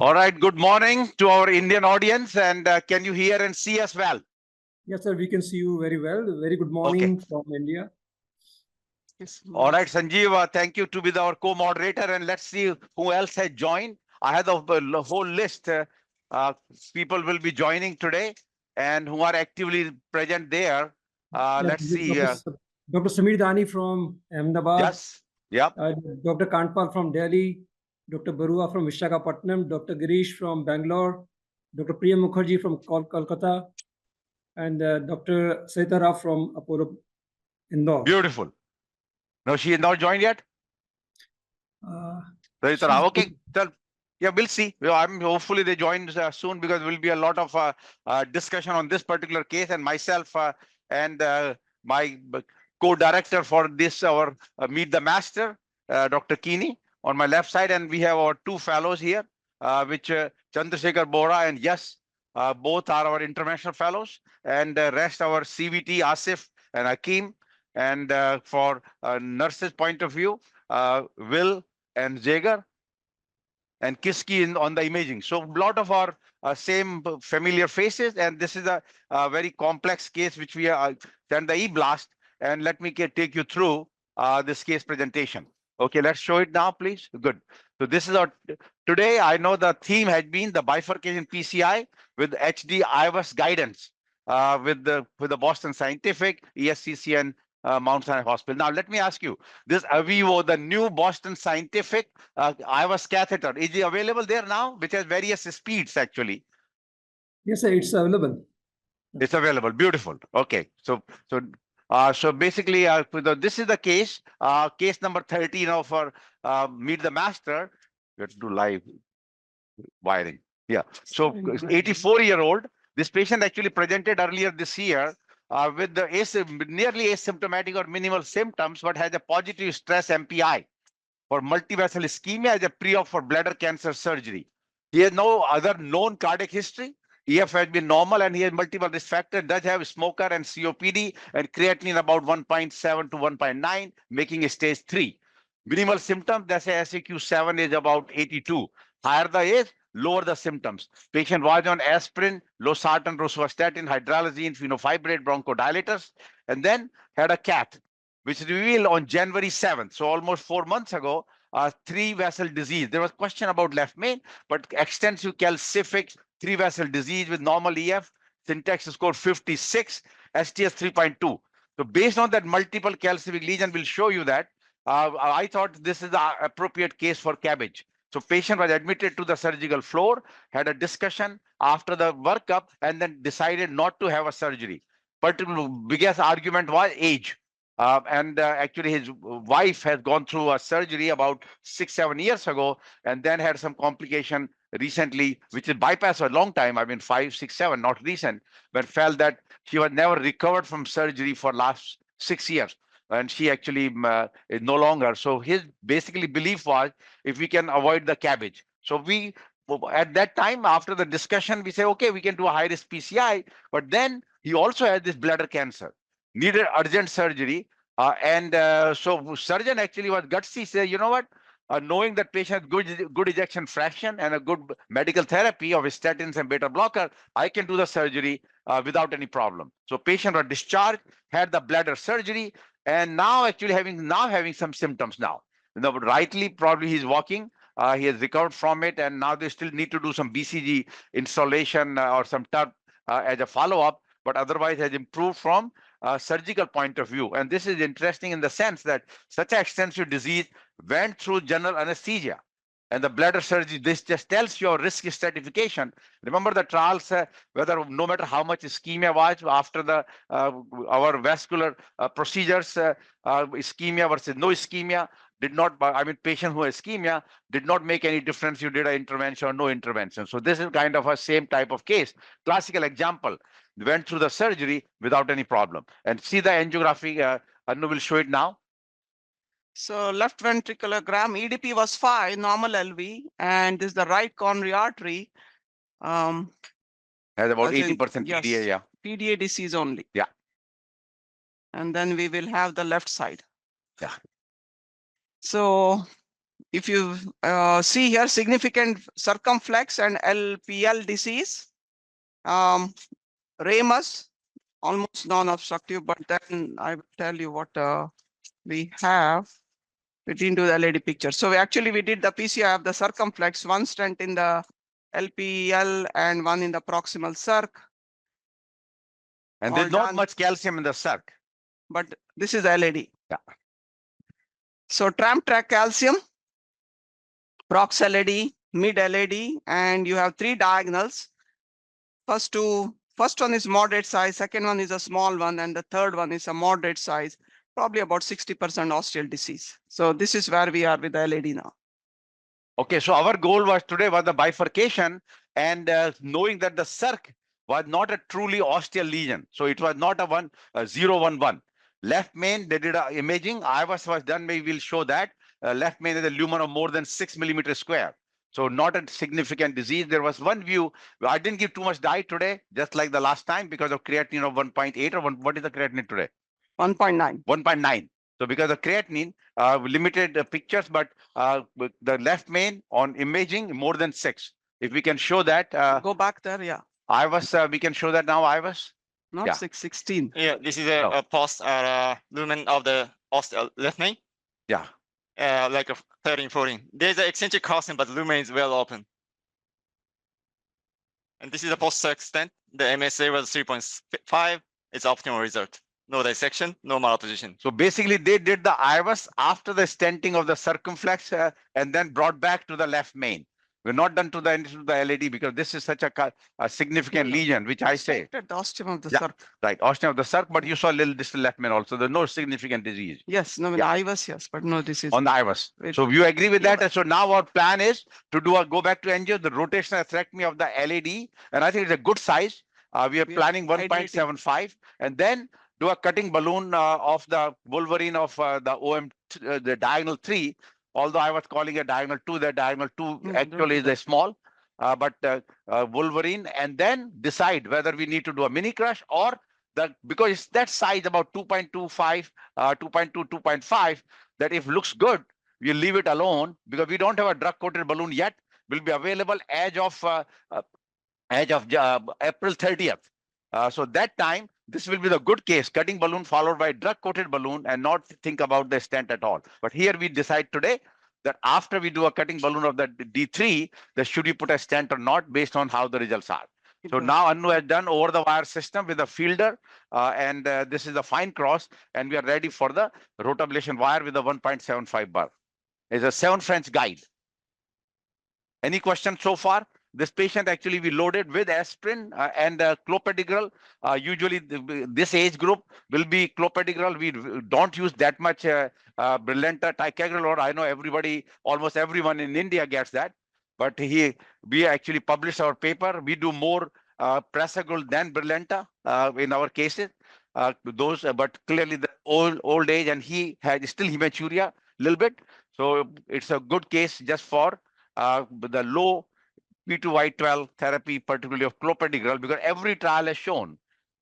All right, good morning to our Indian audience, and can you hear and see us well? Yes, sir, we can see you very well. Very good Okay. morning from India. Yes, All right, Sanjeev, thank you to be our co-moderator, and let's see who else has joined. I had the whole list. People will be joining today and who are actively present there. Yes, Let's this is see. Dr. Samir Dani from Ahmedabad, Yes, yep. Dr. Kantpal from Delhi, Dr. Barua from Visakhapatnam, Dr. Girish from Bangalore, Dr. Priya Mukherjee from Kolkata, and Dr. Saitara from Apollo Indore. Beautiful. No, she is not joined yet? She's- Okay, well, yeah, we'll see. I'm hopefully they join soon because there will be a lot of discussion on this particular case, and myself and my co-director for this, our Meet the Master, Dr. Kini, on my left side, and we have our two fellows here, which Chandrasekhar Bora and Yes, both are our international fellows, and rest our CVT, Asif and Hakim, and for nurses' point of view, Will and Jager and Kiski on the imaging. So a lot of our same familiar faces, and this is a very complex case which we send the e-blast, and let me take you through this case presentation. Okay, let's show it now, please. Good. So this is our, today I know the theme has been the bifurcation PCI with HD IVS guidance with the Boston Scientific, ESCC, and Mount Sinai Hospital. Now, let me ask you, this Avivo, the new Boston Scientific IVS catheter, is it available there now, which has various speeds actually? Yes, sir, it's available. It's available. Beautiful. Okay. So basically, this is the case, case number 13 of our Meet the Master. We have to do live wiring. Yeah. So 84-year-old, this patient actually presented earlier this year with the nearly asymptomatic or minimal symptoms, but has a positive stress MPI for multivessel ischemia as a pre-op for bladder cancer surgery. He has no other known cardiac history. EF has been normal and he has multiple risk factors, does have smoker and COPD and creatinine about 1.7 to 1.9, making a stage 3. Minimal symptoms, that's a SAQ7 is about 82. Higher the age, lower the symptoms. Patient was on aspirin, losartan, rosuvastatin, hydralazine, fenofibrate, bronchodilators, and then had a Cath, which revealed on January 7th, so almost 4 months ago, 3-vessel disease. There was question about left main, but extensive calcific 3-vessel disease with normal EF, syntax score 56, STS 3.2. So based on that multiple calcific lesion, we'll show you that. I thought this is the appropriate case for CABG. So patient was admitted to the surgical floor, had a discussion after the workup, and then decided not to have a surgery. Particular biggest argument was age. Actually, his wife has gone through a surgery about 6-7 years ago, and then had some complication recently, which is bypass for a long time. I mean, 5, 6, 7, not recent, but felt that she was never recovered from surgery for last 6 years. And she actually is no longer. So his basically belief was if we can avoid the CABG. So we, at that time, after the discussion, we say, okay, we can do a high risk PCI, but then he also has this bladder cancer, needed urgent surgery. So surgeon actually was gutsy, said, you know what? Knowing that patient has good ejection fraction and a good medical therapy of statins and beta blocker, I can do the surgery without any problem. So patient was discharged, had the bladder surgery, and now actually having some symptoms now. Rightly, probably he's walking. He has recovered from it, and now they still need to do some BCG installation or some TURP as a follow-up, but otherwise has improved from surgical point of view. And this is interesting in the sense that such an extensive disease went through general anesthesia. And the bladder surgery, this just tells your risk stratification. Remember the trials, whether no matter how much ischemia was after the our vascular procedures, ischemia versus no ischemia, did not, I mean, patient who has ischemia did not make any difference. You did an intervention or no intervention. So this is kind of a same type of case. Classical example, went through the surgery without any problem. And see the angiography, Anu will show it now. So left ventricular gram, EDP was 5, normal LV, and this is the right coronary artery. Has about 80% yes, PDA, yeah. PDA disease only. Yeah. And then we will have the left side. Yeah. So if you see here, significant circumflex and LPL disease, ramus, almost non-obstructive, but then I will tell you what we have. We didn't do the LAD picture. So we did the PCI of the circumflex, one stent in the LPL and one in the proximal circ. And All there's not done. much calcium in the circ. But this is the LAD. Yeah. So tram track calcium, prox LAD, mid LAD, and you have 3 diagonals. First one is moderate size, second one is a small one, and the third one is a moderate size, probably about 60% osteal disease. So this is where we are with the LAD now. Okay, so our goal was today was the bifurcation, and knowing that the circ was not a truly osteal lesion. So it was not a 011. Left main, they did imaging. IVUS was done, maybe we'll show that. Left main is a lumen of more than 6 millimeters square. So not a significant disease. There was one view. I didn't give too much dye today, just like the last time, because of creatinine of 1.8 or what is the creatinine today? 1.9. 1.9. So because of creatinine, limited pictures, but the left main on imaging more than 6. If we can show that. Go back there, yeah. IVUS, we can show that now, IVUS. Not Yeah. 616. Yeah, this is a post lumen of the left main. Yeah. Like a 13, 14. There's an eccentric calcium, but lumen is well open. And this is a post-circ stent. The MSA was 3.5. It's optimal result. No dissection, no malposition. So basically, they did the IVUS after the stenting of the circumflex and then brought back to the left main. We're not done to the LAD because this is such a significant lesion, which I say. The ostium of the Yeah. circ. Right, ostium of the circ, but you saw a little distal left main also. There's no significant disease. Yes, no, Yeah. IVUS, yes, but no, this is On the IVUS. Wait. So you agree with Yeah, that? And so now our plan is to do go back to angio, the rotational atherectomy of the LAD. And I think it's a good size. We are planning 1.75 and then do a cutting balloon of the Wolverine of the OM, the diagonal 3. Although I was calling it diagonal 2, the diagonal 2 actually is a small, but Wolverine, and then decide whether we need to do a mini crush or because it's that size about 2.25, 2.2, 2.5, that if looks good, we'll leave it alone because we don't have a drug coated balloon yet. Will be available edge of April 30th. So that time, this will be the good case, cutting balloon followed by drug coated balloon and not think about the stent at all. But here we decide today that after we do a cutting balloon of the D3, that should we put a stent or not based on how the results are. So now Anu has done over the wire system with a fielder and this is the fine cross and we are ready for the rotablation wire with a 1.75 bar. It's a 7 French guide. Any questions so far? This patient actually we loaded with aspirin and clopidogrel. Usually this age group will be clopidogrel. We don't use that much Brilinta, ticagrelor. I know everybody, almost everyone in India gets that. But we actually published our paper. We do more prasugrel than Brilinta in our cases. But clearly the old age and he had still hematuria a little bit. So it's a good case just for the low P2Y12 therapy, particularly of clopidogrel, because every trial has shown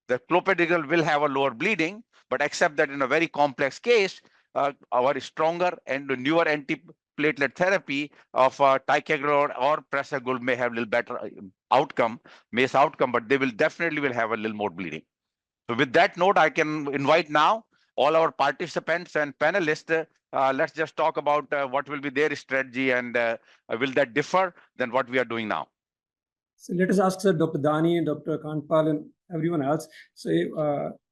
that clopidogrel will have a lower bleeding, but except that in a very complex case, our stronger and newer antiplatelet therapy of ticagrelor or prasugrel may have a little better outcome, MACE outcome, but they will definitely have a little more bleeding. So with that note, I can invite now all our participants and panelists. Let's just talk about what will be their strategy and will that differ than what we are doing now? So let us ask Sir Dr. Dani, Dr. Kantpal, and everyone else. So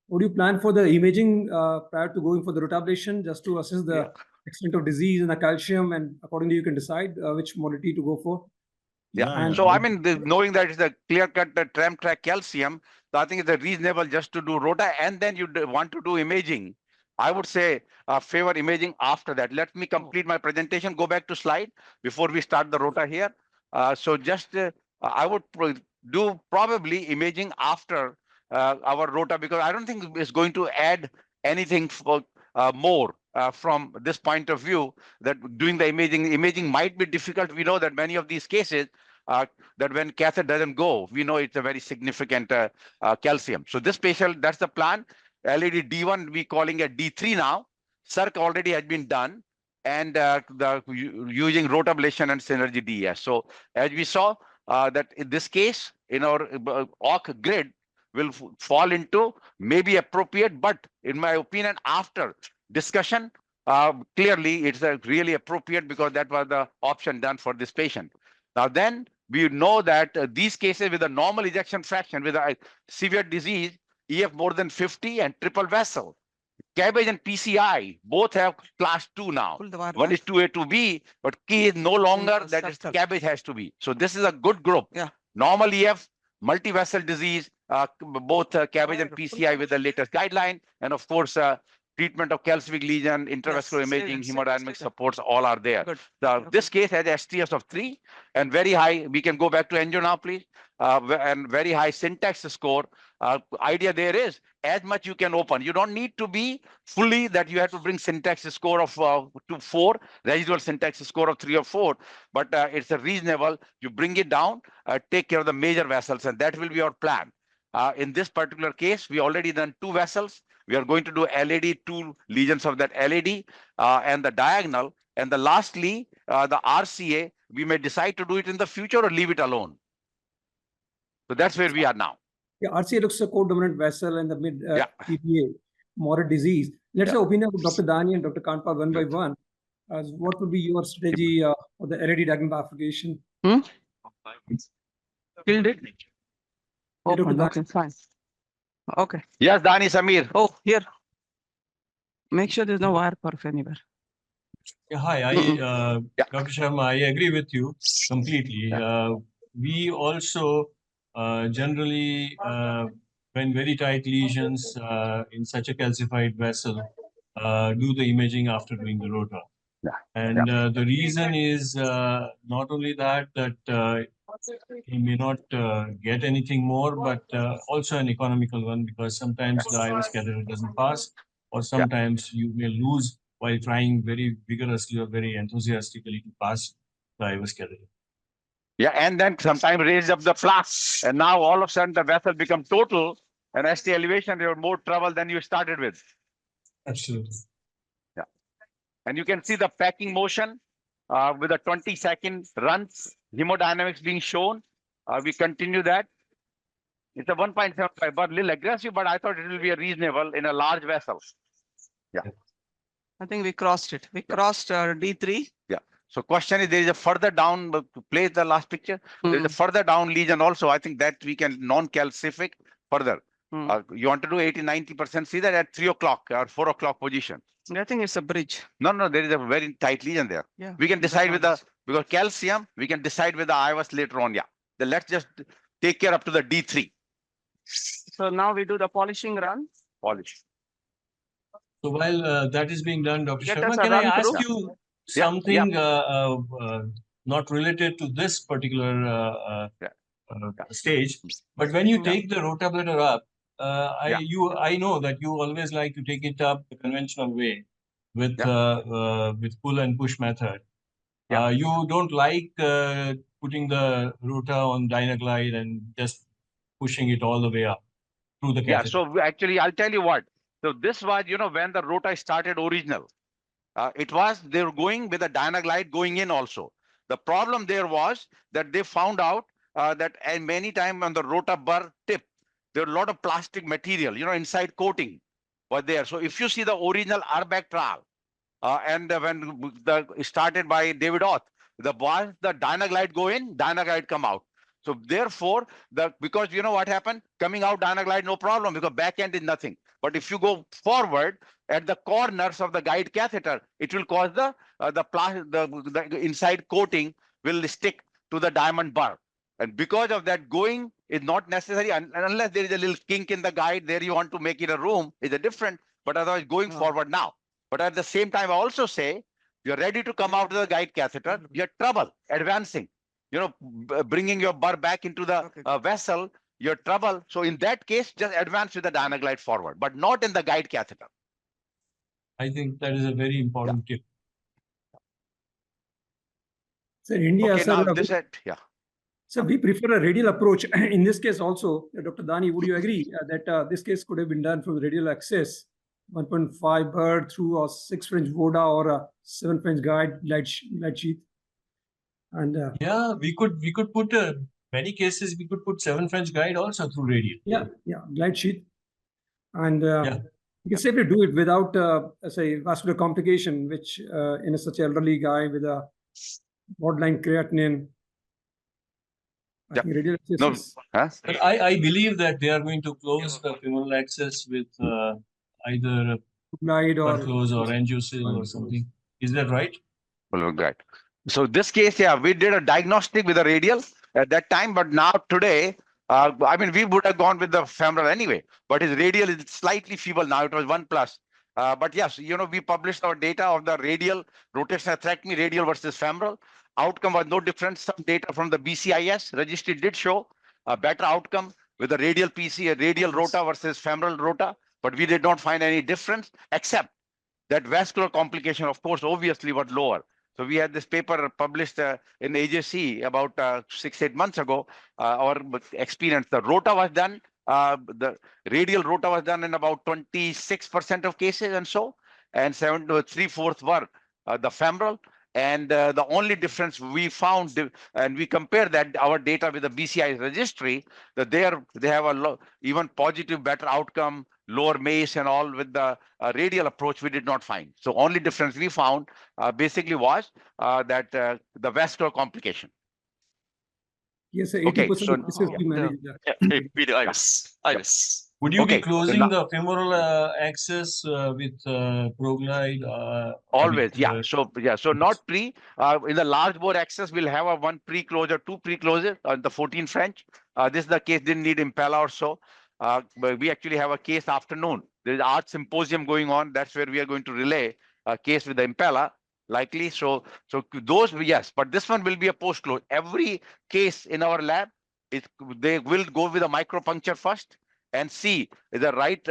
would you plan for the imaging prior to going for the rotablation just to assess the extent of disease and the calcium, and accordingly you can decide which modality to go for? Yeah. And so I mean, knowing that it's a clear-cut tram track calcium, so I think it's reasonable just to do rota and then you want to do imaging. I would say favor imaging after that. Let me complete my presentation. Go back to slide before we start the rota here. So just I would do probably imaging after our rota because I don't think it's going to add anything for more from this point of view that doing the imaging might be difficult. We know that many of these cases that when Cath doesn't go, we know it's a very significant calcium. So this patient, that's the plan. LAD D1, we calling it D3 now. Circ already has been done. and using rotablation and synergy DES. So as we saw that in this case, in our OC grid will fall into maybe appropriate, but in my opinion, after discussion, clearly it's really appropriate because that was the option done for this patient. Now then we know that these cases with a normal ejection fraction with a severe disease, EF more than 50 and triple vessel, CABG and PCI both have class 2 now. Pull the wire One back. is 2A to B, but key is no longer the that is septal. CABG has to be. So this is a good group. Yeah. Normal EF, multi-vessel disease, both CABG and Pull PCI with the latest guideline, and of course, treatment of calcific lesion, intravascular Yes, stay imaging, there, stay there, hemodynamic stay there. supports, all are there. Good. This case has STS of 3 and very high. We can go back to angio now, please. And very high syntax score. Idea there is as much you can open. You don't need to be fully that you have to bring syntax score of to 4, residual syntax score of 3 or 4, but it's a reasonable. You bring it down, take care of the major vessels, and that will be our plan. In this particular case, we already done 2 vessels. We are going to do LAD, 2 lesions of that LAD and the diagonal. And the lastly, the RCA, we may decide to do it in the future or leave it alone. So that's where we are now. Yeah, RCA looks a codominant vessel and the mid Yeah. TPA, moderate disease. Let's Yeah. have opinion of Dr. Dani and Dr. Kanpal one by Good. one. As what would be your strategy for the LAD diagonal bifurcation? Killed it. Yeah, Dr. Open. Dani. Okay, fine. Okay. Yes, Dani Samir. Oh, here. Make sure there's no wire perf anywhere. Yeah, hi, Yeah. Dr. Sharma, I agree with you completely. We also generally, when very tight lesions in such a calcified vessel, do the imaging after doing the rota. Yeah. And the reason is not only that he may not get anything more, but also an economical one, because sometimes the IVS catheter doesn't pass, or sometimes you may lose while trying very vigorously or very enthusiastically to pass the IVS catheter. Yeah, and then sometimes raise up the flap, and now all of a sudden the vessel becomes total, and ST elevation, you have more trouble than you started with. Absolutely. Yeah, and you can see the packing motion with a 20-second runs, hemodynamics being shown. We continue that. It's a 1.75, but a little aggressive, but I thought it will be a reasonable in a large vessel. Yeah. I think we crossed it. We crossed D3. Yeah. So question is, there is a further down, play the last picture. There is a Mm. further down lesion also. I think that we can non-calcific further. Mm. You want to do 80-90%, see that at 3 o'clock or 4 o'clock position. I think it's a bridge. No, there is a very tight lesion there. Yeah. We can that's decide what with it the, is. because calcium, we can decide with the IVS later on. Yeah. Then let's just take care up to the D3 So now we do the polishing run. polish. So while that is being done, Dr. Get Sharma, us a can I run ask through. you Yeah, something not related to this particular stage, but when you Yeah. take the rotablator up, Yeah. I know that you always like to take it up the conventional way with pull and push method. Yeah. You don't like putting the rota on Dynaglide and just pushing it all the way up through the Yeah, catheter. so actually, I'll tell you what. So this was, when the rota started original, it was, they were going with a Dynaglide going in also. The problem there was that they found out that many times on the rota burr tip, there were a lot of plastic material, inside coating was there. So if you see the original airbag trial, and when started by David Oth, the Dynaglide go in, Dynaglide come out. So therefore, because you know what happened, coming out Dynaglide, no problem, because back end is nothing. But if you go forward at the corners of the guide catheter, it will cause the inside coating will stick to the diamond bar. And because of that, going is not necessary unless there is a little kink in the guide. There you want to make it a room is a different, but otherwise going forward now. But at the same time, I also say, you're ready to come out of the guide catheter, you have trouble advancing, bringing your burr back into the vessel, your trouble. So in that case, just advance with the Dynaglide forward, but not in the guide catheter. I think that is a very important tip. So in India, Okay, sir, now this yeah. so we prefer a radial approach. In this case also, Dr. Dani, would you agree that this case could have been done from the radial axis? 1.5 bird through a 6 French Voda or a 7 French guide light sheath. And Yeah, we could put many cases we could put 7 French guide also through radial. yeah, glide sheath. And Yeah. you can safely do it without, say, vascular complication, which in such an elderly guy with a borderline creatinine, I Yeah. think radial access No, is huh? But I believe that they are going to close the femoral access with either glide or cut close or angiosil or something. Is that right? Well, right. So this case, yeah, we did a diagnostic with a radial at that time, but now today, I mean, we would have gone with the femoral anyway, but his radial is slightly feeble now. It was 1+. But yes, you know, we published our data of the radial rotational atherectomy, radial versus femoral. Outcome was no different. Some data from the BCIS registry did show a better outcome with the radial PC, a radial rota versus femoral rota, but we did not find any difference except that vascular complication, of course, obviously was lower. So we had this paper published in AJC about 6-8 months ago. Our experience, the rota was done, the radial rota was done in about 26% of cases and so, and 7 to 3/4 were the femoral. And the only difference we found, and we compare that our data with the BCI registry, that they have a even positive, better outcome, lower MACE and all with the radial approach we did not find. So only difference we found basically was that the vascular complication. yes, Okay, 80% so of cases we manage that. Yeah, with the iris. Would you Okay, be so closing now- the femoral access with ProGlide? Always, yeah. So not pre. In the large bore access, we'll have a one pre-closure, two pre-closure on the 14 French. This is the case, didn't need impella or so. But we actually have a case afternoon. There's art symposium going on. That's where we are going to relay a case with the impella, likely. So those, yes, but this one will be a post-close. Every case in our lab, they will go with a micropuncture first and see the right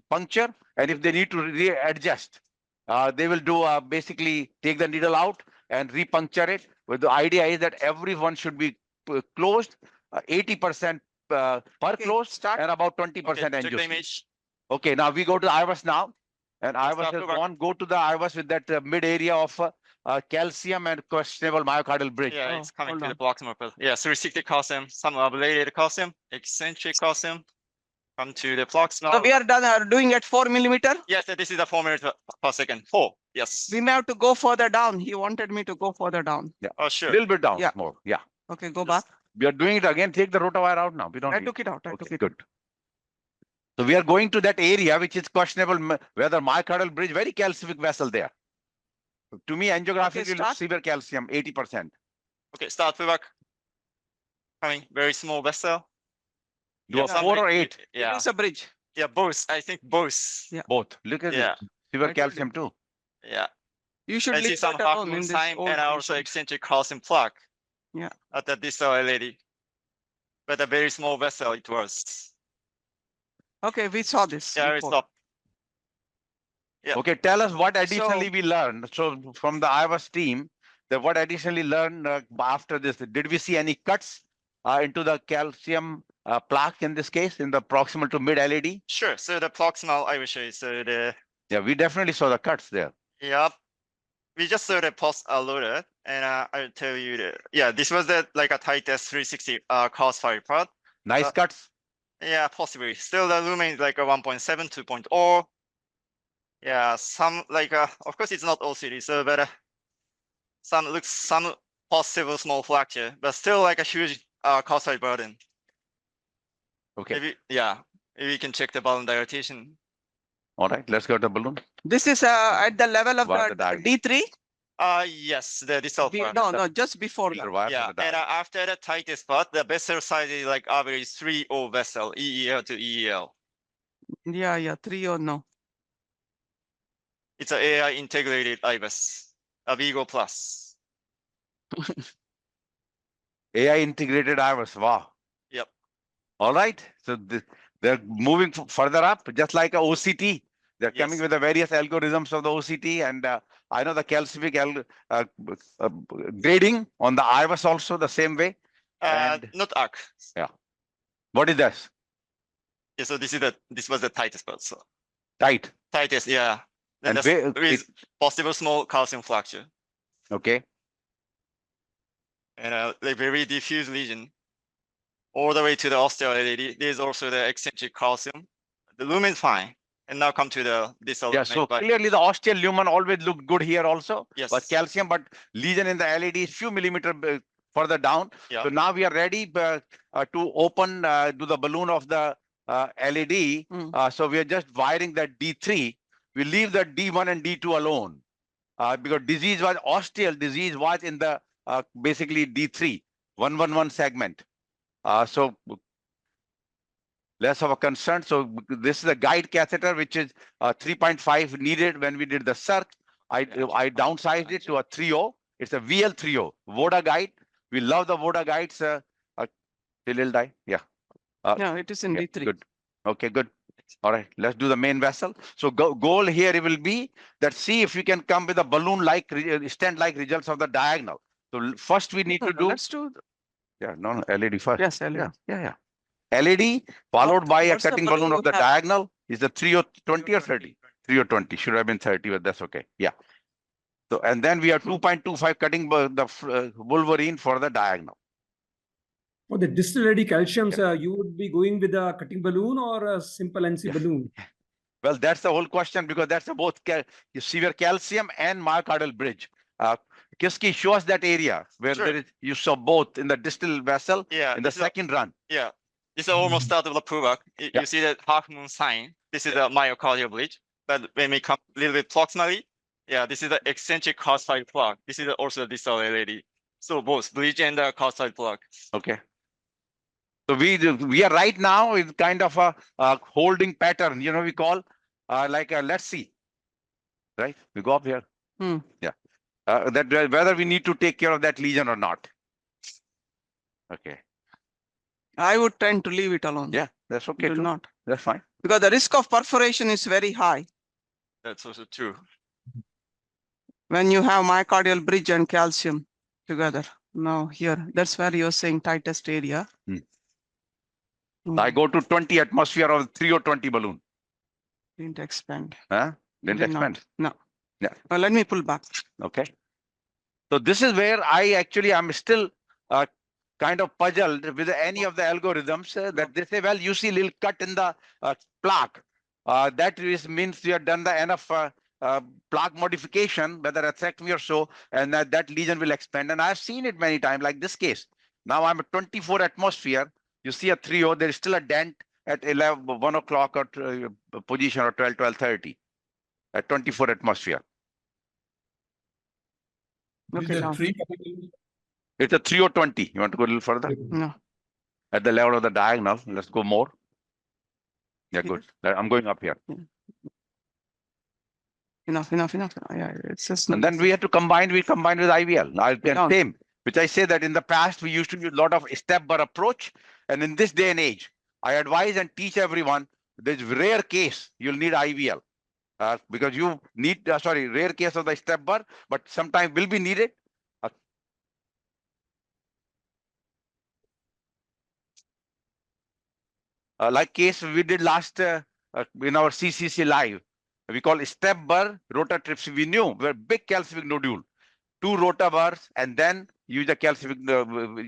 puncture, and if they need to readjust, they will do basically take the needle out and repuncture it. But the idea is that everyone should be closed 80% per close start. and about 20% Okay, check the angiostomy. image. Okay, now we go to IVUS now, and IVUS start has to work. gone. Go to the IVUS with that mid area of calcium and questionable myocardial bridge. Yeah, Oh, it's coming hold to on. the proximal pil. Yeah, 360 calcium, some ablated calcium, eccentric calcium. Come to the proximal. So we are doing at 4 millimeter. Yes, this is the 4 meters per second. 4. Yes. We may have to go further down. He wanted me to go further down. Oh, A sure. little bit down Yeah. more. Yeah, Okay, go back. we are doing it again. Take the rotawire out now. We don't. I need- took it out. I took Okay, it. good. So we are going to that area which is questionable, whether myocardial bridge, very calcific vessel there. To me, angiography Okay, will start. severe calcium, 80%. Okay, start with coming very small vessel. Do a some 4 or re- 8, Yeah. It's a bridge. Yeah, both. I think both. Yeah. both. Look at Yeah. it. Severe I told calcium too. Yeah. You should I see leave some that alone Hoffman in this sign old and also patient. eccentric calcium plaque. Yeah. At the distal lady. But a very small vessel it was. Okay, we saw this. Yeah, it's before. not. Yeah. Okay, tell us what additionally we learned. So from the IVUS team, that what additionally learned after this? Did we see any cuts into the calcium plaque in this case, in the proximal to mid LAD? Sure. So the proximal, I will show you. So the Yeah, we definitely saw the cuts there. Yep. We just saw the post-rota, and I'll tell you the this was the like a tightest 360 calcified part. Nice cuts. Yeah, possibly. Still the lumen is like a 1.7, 2.0. Yeah, some like of course it's not OCD, so but some possible small fracture, but still like a huge calcified burden. Okay. Maybe maybe you can check the balloon dilatation. All right, let's go to balloon. This is at the level of What the the diag- D3. Yes, the distal part. No, just before that. Survive Yeah, for the and diag- after the tightest part, the vessel size is like average 3O vessel, EEL to EEL. Yeah, 3 or no. It's an AI integrated IVUS, a Vigo Plus. AI integrated IVUS. Wow. Yep. All right. So they're moving further up, just like a OCT. They're coming Yes. with the various algorithms of the OCT, and I know the calcific grading on the IVUS also the same way. And- Not arc. What is this? Yeah, so this was the tightest part. So Tight. tightest, yeah. Then And with possible small calcium fracture okay. and like very diffuse lesion all the way to the osteal LAD. There's also the eccentric calcium. The lumen is fine. And now come to the distal. Yeah, so clearly the osteal lumen always looked good here also. Yes. But calcium, but lesion in the LAD is few millimeter further down. Yeah. So now we are ready to open do the balloon of the LAD. So we are just wiring that D3. We leave the D1 and D2 alone because disease was osteal disease was in the basically D3 111 segment. So less of a concern. So this is a guide catheter, which is 3.5 needed when we did the circ. I downsized it to a 3.0. It's a VL 3.0 Voda guide. We love the Voda guides. Little die. Yeah. Yeah, it is in Yeah, D3. good. Okay, good. All right, let's do the main vessel. So goal here it will be that see if you can come with a balloon-like stent-like results of the diagonal. So first we need to do. Let's do. Yeah, no, LED first. Yes, LED. Yeah. LED followed by a What's the cutting balloon balloon of you the have? diagonal is the 3 or 20 or 30. 3 or 20 should have been 30, but that's okay. Yeah. So and then we have 2.25 cutting the Wolverine for the diagonal. For the distal LAD calcium, sir, you would be going with a cutting balloon or a simple NC balloon? Well, that's the whole question because that's both severe calcium and myocardial bridge. Kiski, show us that area where Sure. there is you saw both in the distal vessel in the second run. Yeah. This is almost start of the pullback. You see that half moon sign. This is a myocardial bridge. But when we come a little bit proximally, yeah, this is the eccentric calcified plug. This is also the distal LAD. So both bridge and the calcified plug. Okay. So we are right now in kind of a holding pattern, we call like a let's see, right? We go up here. Yeah. That whether we need to take care of that lesion or not. Okay. I would tend to leave it alone. Yeah, that's okay. Do not. That's fine. Because the risk of perforation is very high. That's also true. When you have myocardial bridge and calcium together. Now here, that's where you're saying tightest area. I go to 20 atmosphere of 3 or 20 balloon. Didn't expand. Didn't expand. No. Yeah. Well, let me pull back. Okay. So this is where I'm still kind of puzzled with any of the algorithms that they say, well, you see little cut in the plaque. That means you have done the enough plaque modification, whether atherectomy or so, and that lesion will expand. And I've seen it many times, like this case. Now I'm at 24 atmosphere. You see a 3.0, there is still a dent at 1 o'clock or position or 12:30 at 24 atmosphere. Okay, now. It's a 3 or 20. You want to go a little further? No. At the level of the diagonal, let's go more. Yeah, good. I'm going up here. Enough. Yeah, it's just. And then we have to combine with IVL. Same, which I say that in the past, we used to use a lot of step-bar approach. And in this day and age, I advise and teach everyone, there's rare case you'll need IVL. Because you need, rare case of the step-bar, but sometimes will be needed. Like case we did last in our CCC live, we call step-bar rotatripsy. We knew we're big calcific nodule, 2 rotabars, and then use a calcific,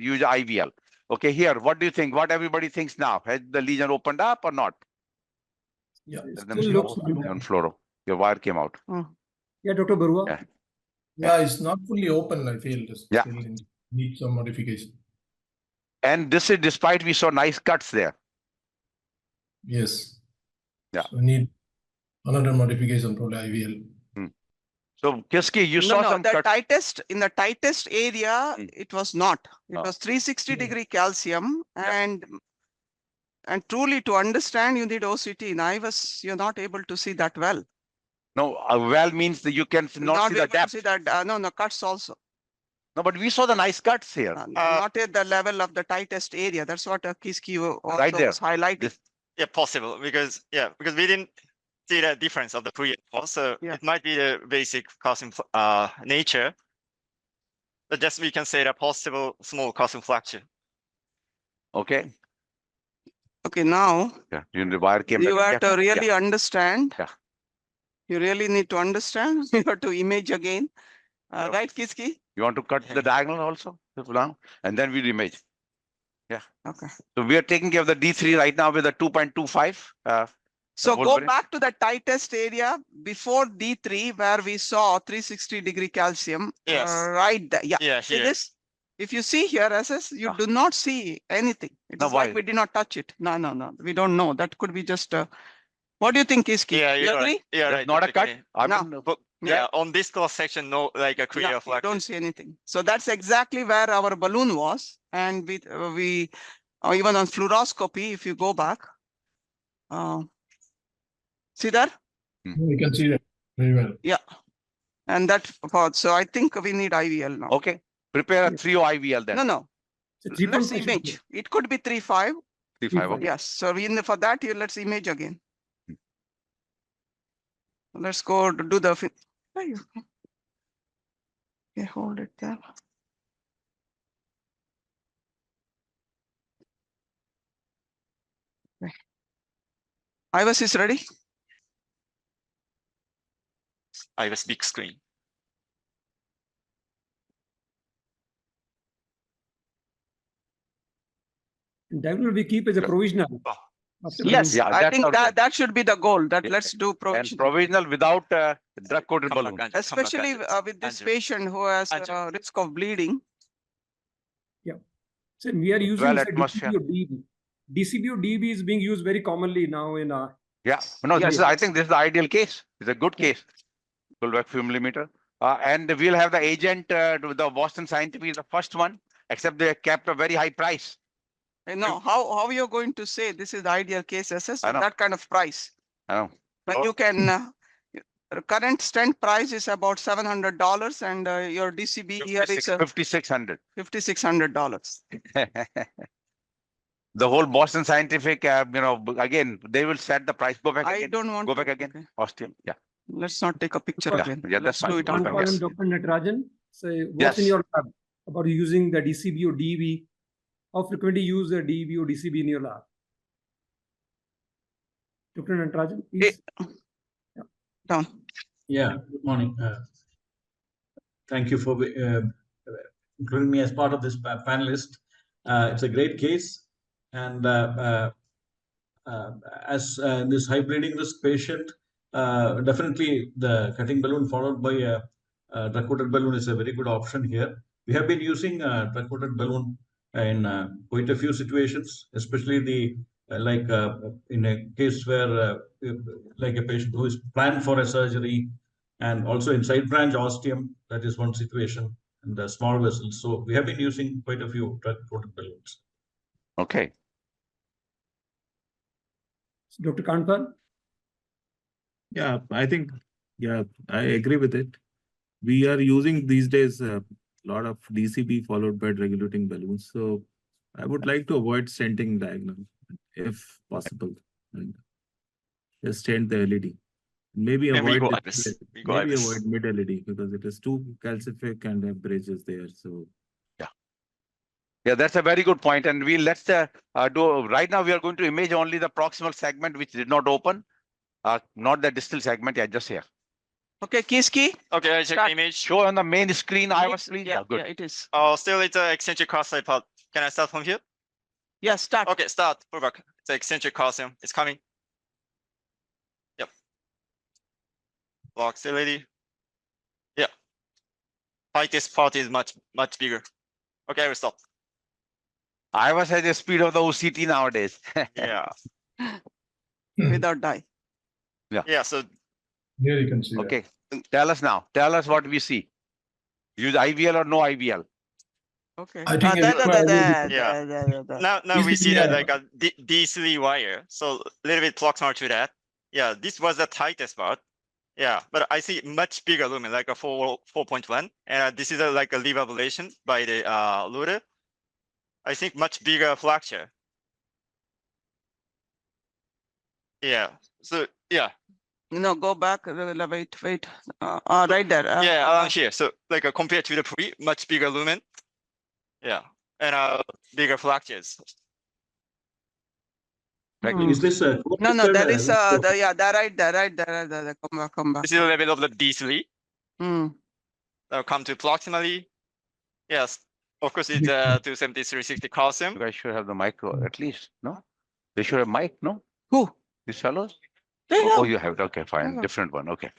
use IVL. Okay, here, what do you think? What everybody thinks now? Has the lesion opened up or not? Yeah, it Let them still looks on fluoro. Your wire came out. Yeah, Dr. Barua. Yeah, it's not fully open, I feel. Yeah. Still need some modification. And this is despite we saw nice cuts there. Yes. Yeah. So need another modification, probably IVL. So Kiski, you saw some the cuts. in the tightest area, it was not. It Oh. was 360-degree calcium, and truly to understand, you need OCT. In IVUS, you're not able to see that well. No, well means that you can not see the depth. See that, no, cuts also. No, but we saw the nice cuts here. Not at the level of the tightest area. That's what Kiski also Right there. was highlighting. Yeah, possible because we didn't see the difference of the pre-op. So it might be the basic calcium nature, but just we can say the possible small calcium fracture. Okay. Okay, now Yeah, the wire came you back. have to really understand. Yeah. You really need to understand. You have to image again. Yeah. Right, Kiski? You want to cut the diagonal also now, and then we image. Yeah. Okay. So we are taking care of the D3 right now with a 2.25. So whole go variant. back to the tightest area before D3 where we saw 360-degree calcium. Yes. Right there. Yeah. Yeah, See here. this? If you see here, SS, you Ah. do not see anything. It Now is like why? we did not touch it. No, no, no. We don't know. That could be just what do you think, Kiski? Yeah, You you're agree? right. Yeah, That's right. not a Dr. cut. Kenny. I No. mean, But Yeah. yeah, on this cross section, no, like a clear Yeah, you flag. don't see anything. So that's exactly where our balloon was. And we even on fluoroscopy, if you go back, see there? You can see that very well. Yeah. And that, so I think we need IVL now. okay. Prepare a Yeah. 3 IVL then. No, no. So Let's 3.5 should be image. good. It could be 3.5. 3.5. Okay. Yes. So for that, let's image again. Let's go to do the. Okay, hold it there. Okay. Iwas is ready. I was big screen. Diagonal we keep as a Yeah. provisional. Oh. After Yes, Yeah, I that's think our goal. that should be the goal. That Yeah. let's do And provision. provisional without drug-coated Come balloon. back, Angela, come back, Especially Angela. with this Angela. patient who has Angela. risk of bleeding. So we are using 12 say, atmosphere. DCB or DB. DCB or DB is being used very commonly now in Yeah. No, Yes, this is, I think this is the ideal case. It's a good Yeah. case. Pull back few millimeter. And we'll have the agent, the Boston Scientific is the first one, except they kept a very high price. No, how you're going to say this is the ideal case SS I with know. that kind of price? I know. When Oh. you can, the current stent price is about $700 and your DCB here is 5,600. $5,600. The whole Boston Scientific, again, they will set the price. Go back I again. don't want Go to- back again. okay. Osteum. Yeah. Let's not take a picture Yeah, again. yeah, that's Let's do fine. it on Go back, Kanpal yes. and Dr. Natarajan. So what's Yes. in your lab about using the DCB or DB? How frequently you use the DB or DCB in your lab? Dr. Natarajan, please. down. Yeah, good morning. Thank you for including me as part of this panelist. It's a great case. And as this high bleeding risk patient, definitely the cutting balloon followed by a drug-coated balloon is a very good option here. We have been using drug-coated balloon in quite a few situations, especially the in a case where like a patient who is planned for a surgery, and also in side branch ostium, that is one situation, and the small vessels. So we have been using quite a few drug-coated balloons. Okay. Dr. Kanpal? Yeah, I think, yeah, I agree with it. We are using these days a lot of DCB followed by regulating balloons. So I would like to avoid stenting diagonal if possible, and just stent the LED. Maybe And we avoid go the- like this. We go like maybe this. avoid mid LED because it is too calcific and have bridges there. So Yeah, that's a very good point. And let's do right now. We are going to image only the proximal segment which did not open, not the distal segment. Yeah, just here. Okay, Kiski. Okay, I check Start. the image. Show on the main screen. I was please. Yeah, Yeah, good. yeah, it is. Oh, still it's an eccentric cross-side part. Can I start from here? Yeah, start. Okay, start. Pull back. It's an eccentric calcium. It's coming. Yep. Block stability. Yeah. Tightest part is much bigger. Okay, I will stop. I was at the speed of the OCT nowadays. Yeah. Without die. Yeah. So Here you can see that. Okay. Tell us now. Tell us what we see. Use IVL or no IVL? Okay. I think it's quite- Yeah. now we see that like a D3 wire. So a little bit proximal to that. Yeah, this was the tightest part. Yeah, but I see much bigger lumen, like a 4.1. And this is like a lever ablation by the Luder. I think much bigger fracture. Yeah. So yeah. No, go back. Wait. Right there. Yeah, around here. So like compared to the pre, much bigger lumen. Yeah. And bigger fractures. Is this No, no, there is uh, yeah, they're right, come back. This is the level of the D3. Hmm. Now come to proximally. Yes, of course it's 270, 360 calcium. You guys should have the mic at least, no? They should have mic, no? Who? These fellows? They Oh, have. you have it. Okay, fine. Yeah. Different one. Okay.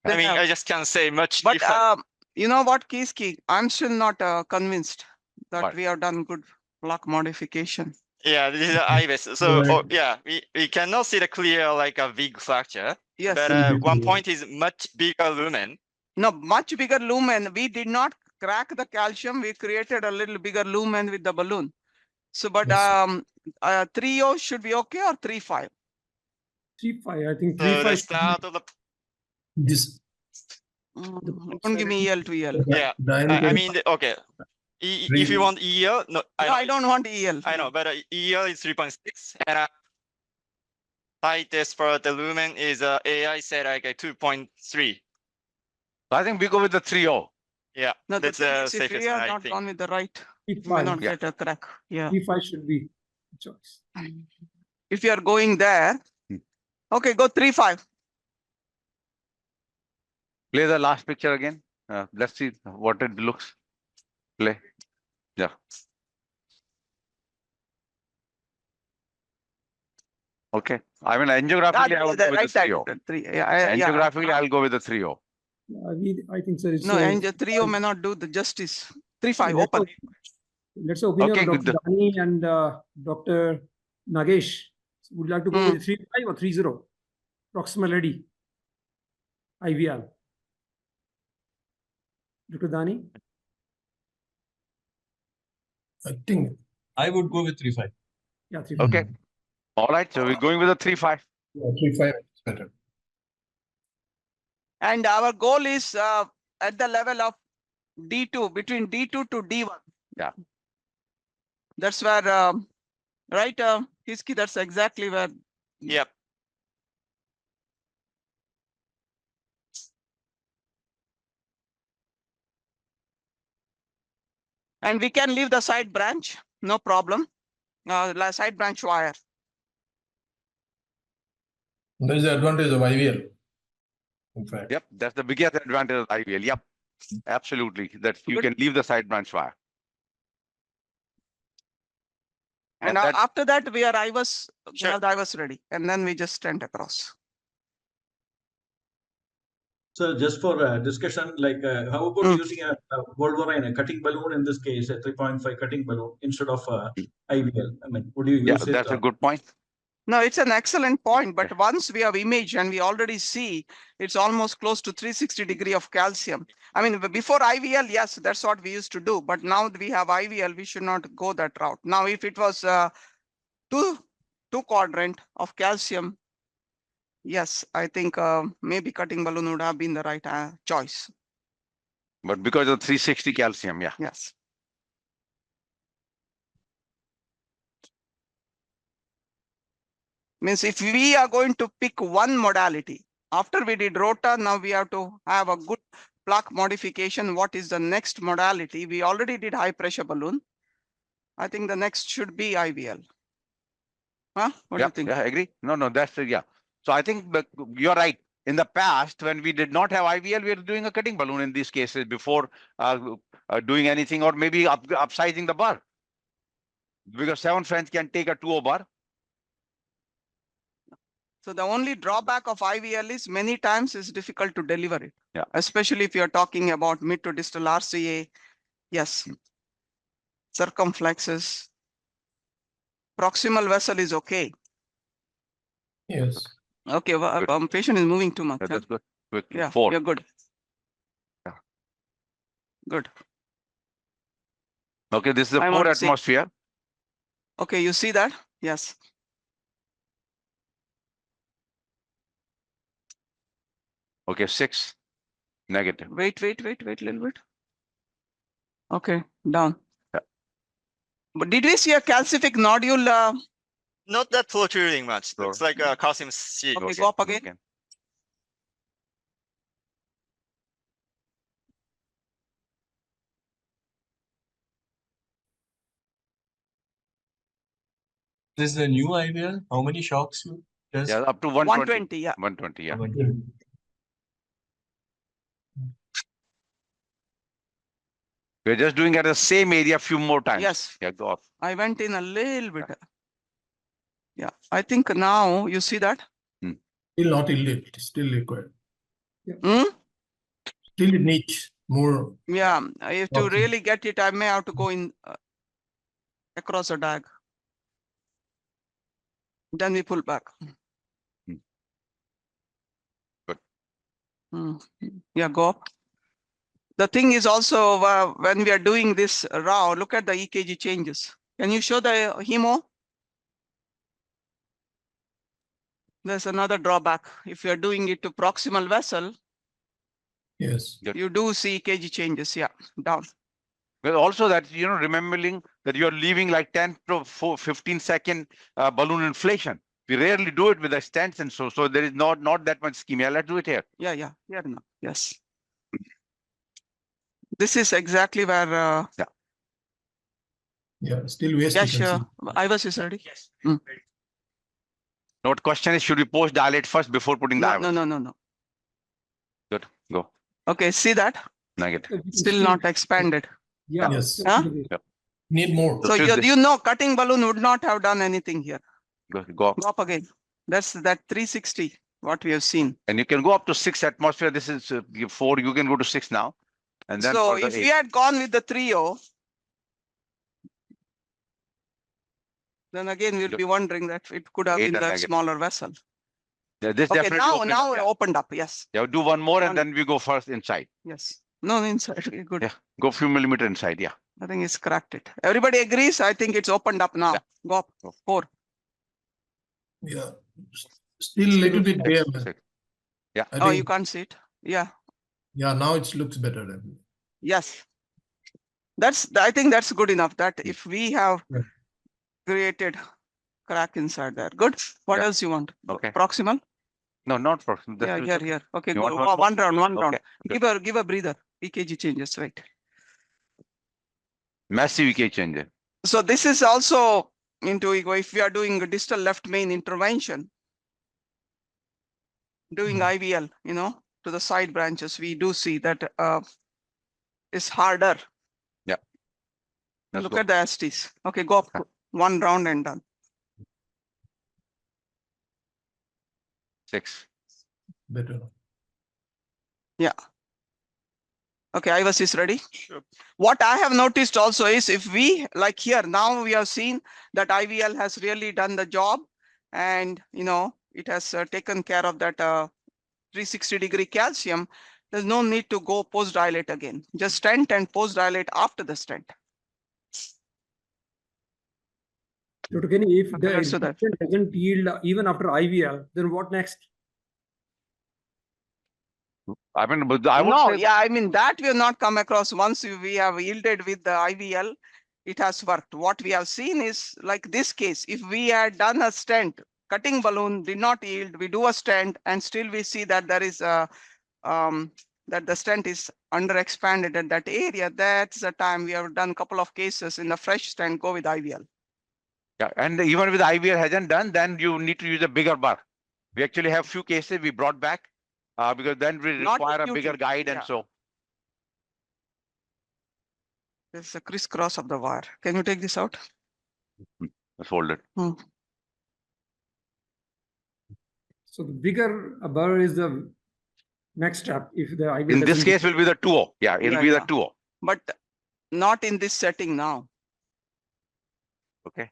I They mean, have. I just can't say much But different. you know what, Kiski? I'm still not convinced that What? we have done good block modification. Yeah, this is the IVIS. So yeah, we cannot see the clear like a big fracture. Yes. But one point is much bigger lumen. No, much bigger lumen. We did not crack the calcium. We created a little bigger lumen with the balloon. So, but 3.0 should be okay, or 3.5? 3.5. I think So 3.5. the start of the This. Don't give me EL to EL. yeah. I mean, okay. If you want EL, no, I don't want EL. I know, but EL is 3.6, and tightest for the lumen is AI said like a 2.3. I think we go with the 3.0. Yeah, No, that's the if we safest. are I not think. gone with the right, we may 3.5. not Yeah. get a crack. Yeah. 3.5 should be the choice. If you are going there, okay, go 3.5. Play the last picture again. Let's see what it looks. Play. Yeah. Okay. I mean, angiographically, I would go with the 3.0. Angiographically, I'll go with the 3.0. I think, sir, it's No, and 3.0 may not do the justice. 3.5, open. Let's say opinion Okay, of Dr. good. Dani and Dr. Nagesh. Would you like to go with 3.5 or 3.0? Proximal ready. IVL. Dr. Dani? I think. I would go with 3.5. Yeah, 3.5. Okay. All right. So we're going with a 3.5. Yeah, 3.5 is better. And our goal is at the level of D2, between D2 to D1. Yeah. That's where, right, Hiski, that's exactly where. Yep. And we can leave the side branch, no problem. Side branch wire. There is the advantage of IVL. In fact. Yep. That's the biggest advantage of IVL. Yep. Absolutely. That you can leave the side branch wire. And after that, we are IVAS, we Sure. have the IVAS ready. And then we just stent across. So just for discussion, like how about using a Wolverine, a cutting balloon in this case, a 3.5 cutting balloon instead of IVL? I mean, would you use it? That's a good point. No, it's an excellent point. But once we have image and we already see it's almost close to 360 degree of calcium. I mean, before IVL, yes, that's what we used to do. But now that we have IVL, we should not go that route. Now, if it was two quadrant of calcium, yes, I think maybe cutting balloon would have been the right choice. But because of 360 calcium, yeah. Yes. Means if we are going to pick one modality, after we did rota, now we have to have a good plaque modification. What is the next modality? We already did high pressure balloon. I think the next should be IVL. Huh? What do you think? Yeah, I agree. No, that's yeah. So I think you're right. In the past, when we did not have IVL, we were doing a cutting balloon in these cases before doing anything, or maybe upsizing the bar. Because 7 French can take a 2.0 bar. So the only drawback of IVL is many times it's difficult to deliver it. Yeah. Especially if you're talking about mid to distal RCA. Yes. Circumflexes. Proximal vessel is okay. Yes. Okay, well, patient is moving too much. Yeah, that's good. Quickly. Yeah, 4. you're good. Yeah. Good. Okay, this is a I 4 want to see. atmosphere. Okay, you see that? Yes. Okay, 6. Negative. Wait a little bit. Okay, down. Yeah. But did we see a calcific nodule? Not that protruding much. Looks like a calcium sheet. Okay, go up again. Okay. This is a new IVL. How many shocks you test? Yeah, up to 120. 120, yeah. 120, yeah. 120. We're just doing at the same area a few more times. Yes. Yeah, go off. I went in a little bit. Yeah, I think now you see that. Still not yielded, still required. Hmm? Still it needs more. Yeah, I have to Okay. really get it. I may have to go in across the diag. Then we pull back. Good. Yeah, go up. The thing is also when we are doing this raw, look at the EKG changes. Can you show the hemo? There's another drawback. If you are doing it to proximal vessel, Yes. you do see EKG changes. Yeah, down. But also that, remembering that you're leaving like 10 to 15-second balloon inflation. We rarely do it with the stents, and so there is not that much ischemia. Let's do it here. Yeah, here now. Yes. This is exactly where. Yeah, still waste. Yeah, sure. IVUS is ready. Yes. Mm. Now, the question is, should we post dilate first before putting the IVUS? No. Good. Go. Okay, see that? Negative. Still not expanded. Yeah. Yes. Huh? Need more. So you know, cutting balloon would not have done anything here. Go up. Go up again. That's that 360, what we have seen. And you can go up to 6 atmosphere. This is 4. You can go to 6 now. And then So further if 8. we had gone with the 3O, then again we'll be wondering that it could have 8 been and that negative. smaller vessel. Yeah, this Okay, definitely opens now up, yeah. opened up. Yes. Yeah, do one more One. and then we go first inside. Yes. No, inside. Okay, good. Yeah. Go few millimeter inside. Yeah. I think it's cracked it. Everybody agrees. I think it's opened up now. Yeah. Go up. 4. Yeah. Still little bit bare. Six. Yeah. I Oh, think- you can't see it. Yeah. Yeah, now it looks better. Then. Yes. I think that's good enough that if we have Yeah. created crack inside there. Good. What Yeah. else you want? Okay. Proximal? No, not proximal. Yeah, here. Okay, You go. want One round. Okay. Give a breather. EKG changes, right? Massive EK change. So this is also into if we are doing a distal left main intervention, doing IVL, to the side branches, we do see that is harder. Yeah. Let's Look go. at the STs. Okay, go up 1 round and done. 6. Better. Yeah. Okay, IVUS is ready. Sure. What I have noticed also is if we, like here, now we have seen that IVL has really done the job and, it has taken care of that 360-degree calcium. There's no need to go post-dilate again. Just stent and post-dilate after the stent. Dr. Kenny, if Okay, the let's do that. resection doesn't yield even after IVL, then what next? I mean, but I would No, say yeah, I mean, that we have not come across. Once we have yielded with the IVL, it has worked. What we have seen is like this case, if we had done a stent, cutting balloon did not yield, we do a stent and still we see that there is a, that the stent is under expanded at that area. That's the time we have done a couple of cases in the fresh stent, go with IVL. Yeah, and even with IVL hasn't done, then you need to use a bigger bar. We actually have few cases we brought back because then we Not require a acutely, bigger guide, and yeah. so There's a crisscross of the wire. Can you take this out? let's hold it. So the bigger a bar is the next step. If the IVL In this doesn't- case, will be the 2O. Yeah, it'll Yeah, be the yeah. 2O. But not in this setting now. Okay.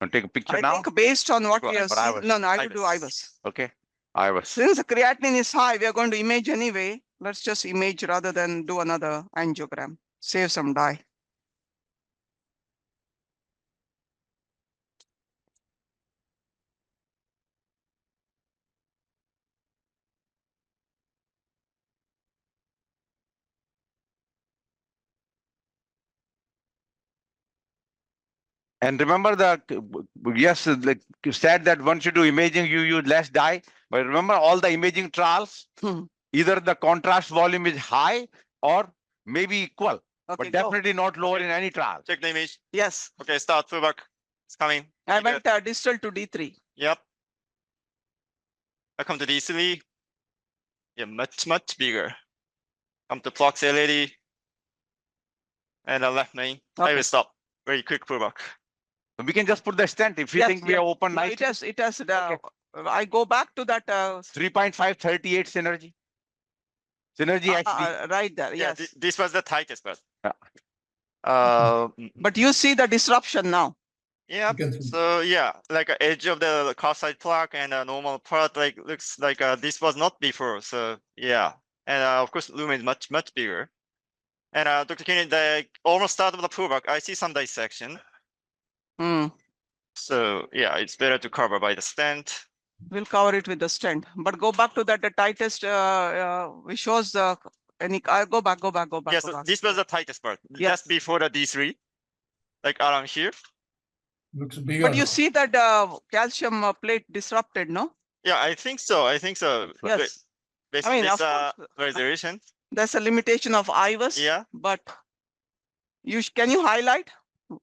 Want to take a picture I now? think based on what Go we ahead, have for seen, IVUS. no, I will do IVUS. IVUS. Okay. I was. Since the creatinine is high, we are going to image anyway. Let's just image rather than do another angiogram. Save some dye. And remember that, yes, like you said that once you do imaging, you use less dye. But remember all the imaging trials, either the contrast volume is high or maybe equal, Okay, but definitely not lower in any trial. Check the image. Yes. Okay, start full back. It's coming. I bigger. went distal to D3. Yep. I come to D3. Yeah, much bigger. Come to prox LED. And the left main. I Okay. will stop. Very quick pullback. We can just put the stent if you Yes, think we yes. are open No, nicely. it has I go back to that 3.538 synergy. Synergy HD. right there. Yeah, Yes. this was the tightest part. Yeah. But you see the disruption now. Yeah. You can see. So yeah, like a edge of the calcified plaque and a normal part like looks like this was not before. So yeah, and of course lumen is much bigger. And Dr. Kenny, the almost start of the pullback, I see some dissection. Hmm. So yeah, it's better to cover by the stent. We'll cover it with the stent. But go back to that the tightest. Which shows the any. Go back. Yeah, so this was the tightest part. Yes. Just before the D3, like around here. Looks bigger. But you now. see that calcium plate disrupted, no? Yeah, I think so. Yes. Based I mean, this of course, resolution. there's a limitation of IVUS. Yeah. But can you highlight 1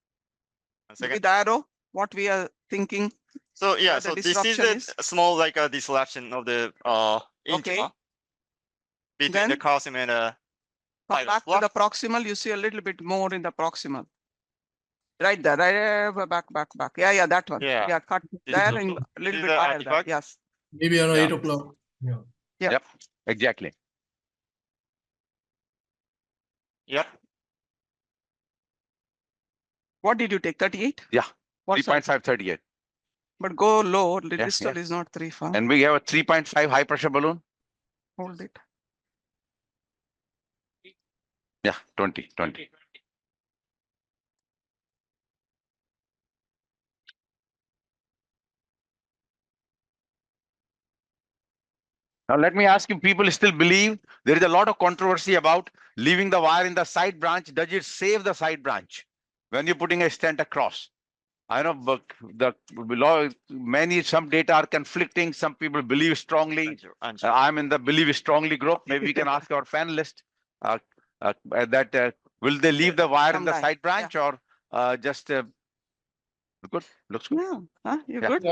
second. with arrow what we are thinking? So yeah, where the so this is disruption a small like a disruption of the Okay. intima between Then the calcium and come Pilot back to the block. proximal. You see a little bit more in the proximal. Right there. Right back. Yeah, that one. Yeah. Yeah, cut This there is and a little is bit the higher there. artifact. Yes. Maybe around Yeah. 8 o'clock. Yeah. Yeah. Yep. Exactly. Yep. What did you take? 38? Yeah. What size? 3.538. But go low. The Yeah, distal yeah. is not 3.5. And we have a 3.5 high pressure balloon. Hold it. Yeah, 20. Now, let me ask you, people still believe there is a lot of controversy about leaving the wire in the side branch. Does it save the side branch when you're putting a stent across? I know, but some data are conflicting. Some people believe strongly. I'm in the believe strongly group. Maybe we can ask our panelists that will they leave the wire in the Combine, side branch or just good? Looks good. Yeah. Huh? You Yeah. good?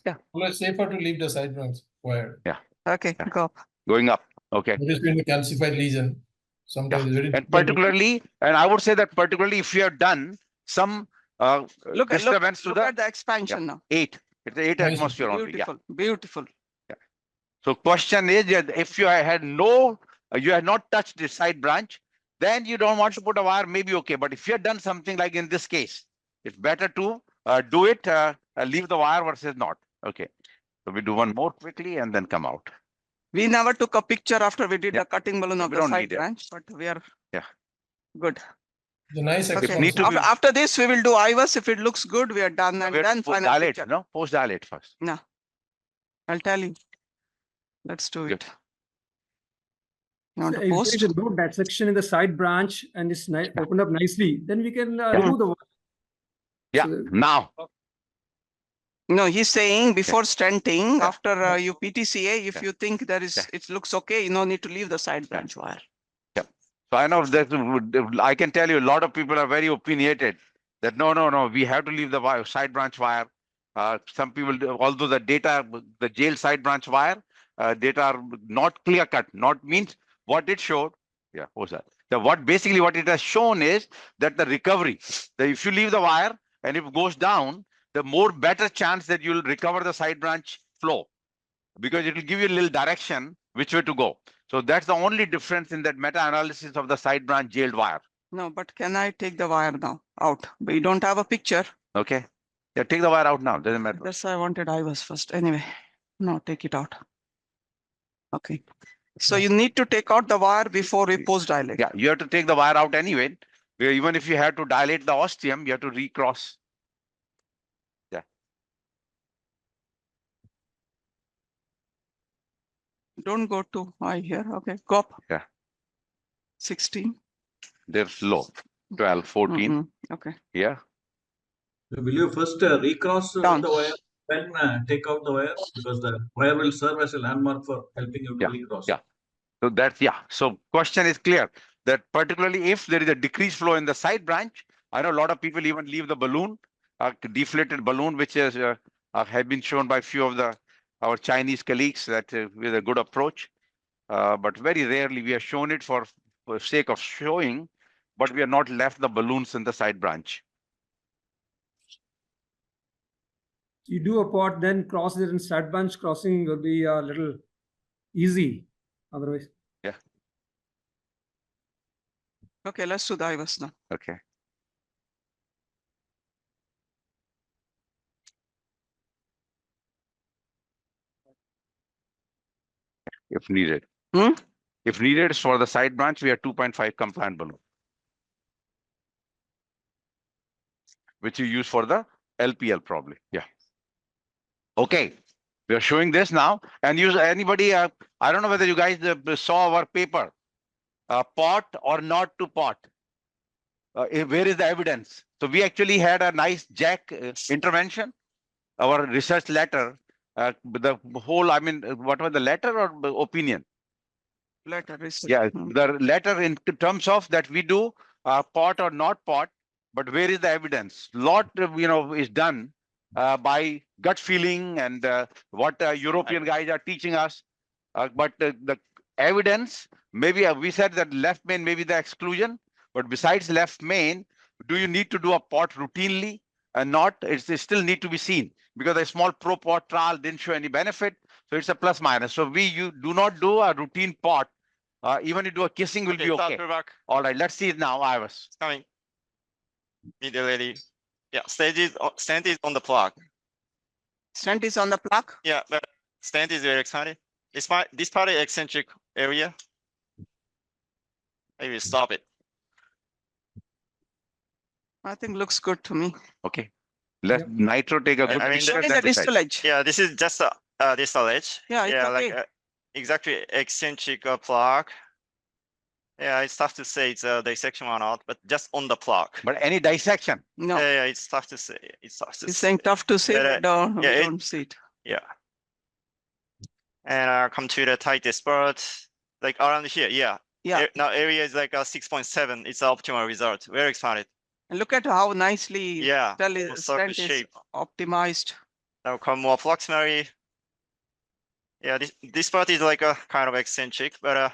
Yeah. Always safer to leave the side branch wired. Okay, Yeah. go. Going up. Okay. It has been a calcified lesion. Sometimes very And difficult to- particularly, and I would say that particularly if you have done some Look disturbance to at the the expansion now. 8, it's 8 Nice. atmosphere only. Yeah. Beautiful. Beautiful. So question is that if you had you had not touched the side branch, then you don't want to put a wire, maybe okay. But if you have done something like in this case, it's better to do it, leave the wire versus not. Okay. So we do one more quickly and then come out. We never took a picture after we did Yeah. the cutting balloon of We the don't side need it. branch, but we are Yeah. good. The nice Okay. expansion. need to be- After this, we will do IVUS. If it looks good, we are done. And We have then to final dilate, picture. no? Post dilate first. No. I'll tell you. Let's do Good. it. You want So to if post? there is a no dissection in the side branch and it's opened up nicely, then we can remove the wire. Yeah. So- Now. No, he's saying before stenting, Yeah. after you PTCA, if Yeah. you think there is, Yeah. it looks okay, you no need to leave the side branch wire. So I know that I can tell you a lot of people are very opinionated that no, we have to leave the wire, side branch wire. Some people, although the data, the jail side branch wire, data are not clear cut, not means what it showed. Yeah, what's that? Basically what it has shown is that the recovery, that if you leave the wire and if it goes down, the more better chance that you'll recover the side branch flow because it will give you a little direction which way to go. So that's the only difference in that meta-analysis of the side branch jailed wire. No, but can I take the wire now out? But you don't have a picture. Okay. Yeah, take the wire out now. Doesn't matter. That's why I wanted IVUS first. Anyway, no, take it out. Okay. So you need to take out the wire before we post dilate. Yeah, you have to take the wire out anyway. Even if you have to dilate the ostium, you have to recross. Yeah. Don't go too high here. Okay, go up. Yeah. 16. They're low. 12, 14. Mm-mm. Okay. Yeah. Will you first recross Down. the wire, then take out the wire? Because the wire will serve as a landmark for helping you to Yeah, recross. yeah. So that's, yeah. So question is clear that particularly if there is a decreased flow in the side branch, I know a lot of people even leave the balloon a deflated balloon, which is have been shown by a few of our Chinese colleagues that with a good approach. But very rarely we have shown it for sake of showing, but we have not left the balloons in the side branch. You do a pot, then cross it in side branch. Crossing will be a little easy otherwise. Okay, let's do the IVUS now. Okay. If needed. Hmm? If needed for the side branch, we are 2.5 compliant balloon, which you use for the LPL probably. Yeah. Okay. We are showing this now, and use anybody. I don't know whether you guys saw our paper, pot or not to pot. Where is the evidence? So we actually had a nice Jack intervention. Our research letter, the whole. I mean, what was the letter or the opinion? Letter research. Yeah, Hmm. the letter in terms of that we do pot or not pot, but where is the evidence? Lot is done by gut feeling and what European guys are teaching us, but the evidence maybe we said that left main may be the exclusion, but besides left main, do you need to do a pot routinely and not? It still need to be seen because a small pro pot trial didn't show any benefit, so it's a plus minus. So you do not do a routine pot. Even you do a kissing will be okay. Back. All right, let's see it now, Iris. It's coming. Immediately. Yeah, stent is on the plug. Stent is on the plug. Yeah, but stent is very excited. This part is eccentric area. Maybe stop it. I think looks good to me. Okay. Let Yep. Nitro take a good I mean, picture. Only then the decide. distal edge. Yeah, this is just a distal edge. Yeah, it's like okay. exactly eccentric plug. Yeah, it's tough to say it's a dissection or not, but just on the plug. But any dissection. No, Yeah, it's tough to say. It's tough to he's say. saying tough to say, But, but we yeah, don't see it. Yeah. And come to the tightest part, like around here. Yeah. Yeah. Now area is like a 6.7. It's the optimal result. Very excited. And look at how nicely Yeah. Stent Circle is shape. optimized. Now come more proximally. Yeah, this part is like a kind of eccentric, but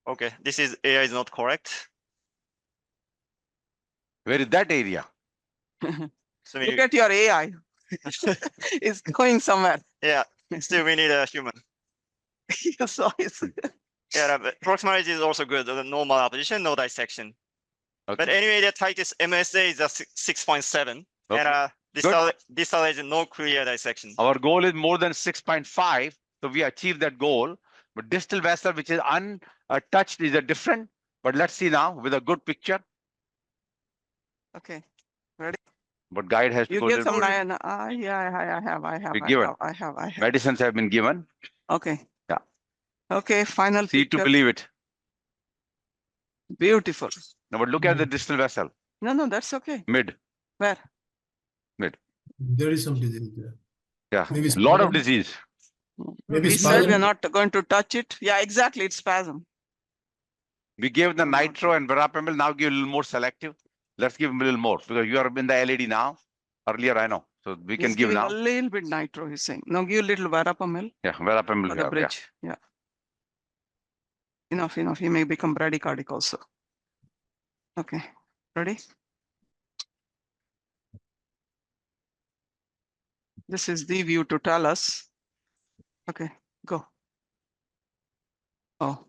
okay, this is area is not correct. Where is that area? So Look at your AI. It's going somewhere. yeah, still we need a human. So it's Yeah, but proximality is also good. The normal apposition, no dissection. But Okay. anyway, the tightest MSA is a 6.7, Okay. and distal is no clear dissection. Our goal is more than 6.5. So we achieved that goal. But distal vessel, which is untouched, is a different. But let's see now with a good picture. okay. But guide has You told give us some already. line. Yeah, I have. We given. I have. Medicines have been given. Okay. Yeah. Okay, final See to picture. believe it. Beautiful. Now, but look at the distal vessel. No, that's okay. Mid. Where? There is some disease there. Yeah. Maybe A lot of spasm? disease. Maybe We said we are spasm? not going to touch it. Yeah, exactly. It's spasm. We gave the I'm not nitro and verapamil. Now give a little more selective. Let's give him a little more because you are in the LED now. Earlier, I know. So we can He's give giving now. a little bit nitro, he's saying. Now give a little verapamil Yeah, verapamil. for the Yeah. bridge. Yeah. Enough. He may become bradycardic also. Okay. Ready? This is the view to tell us. Okay, go. Oh.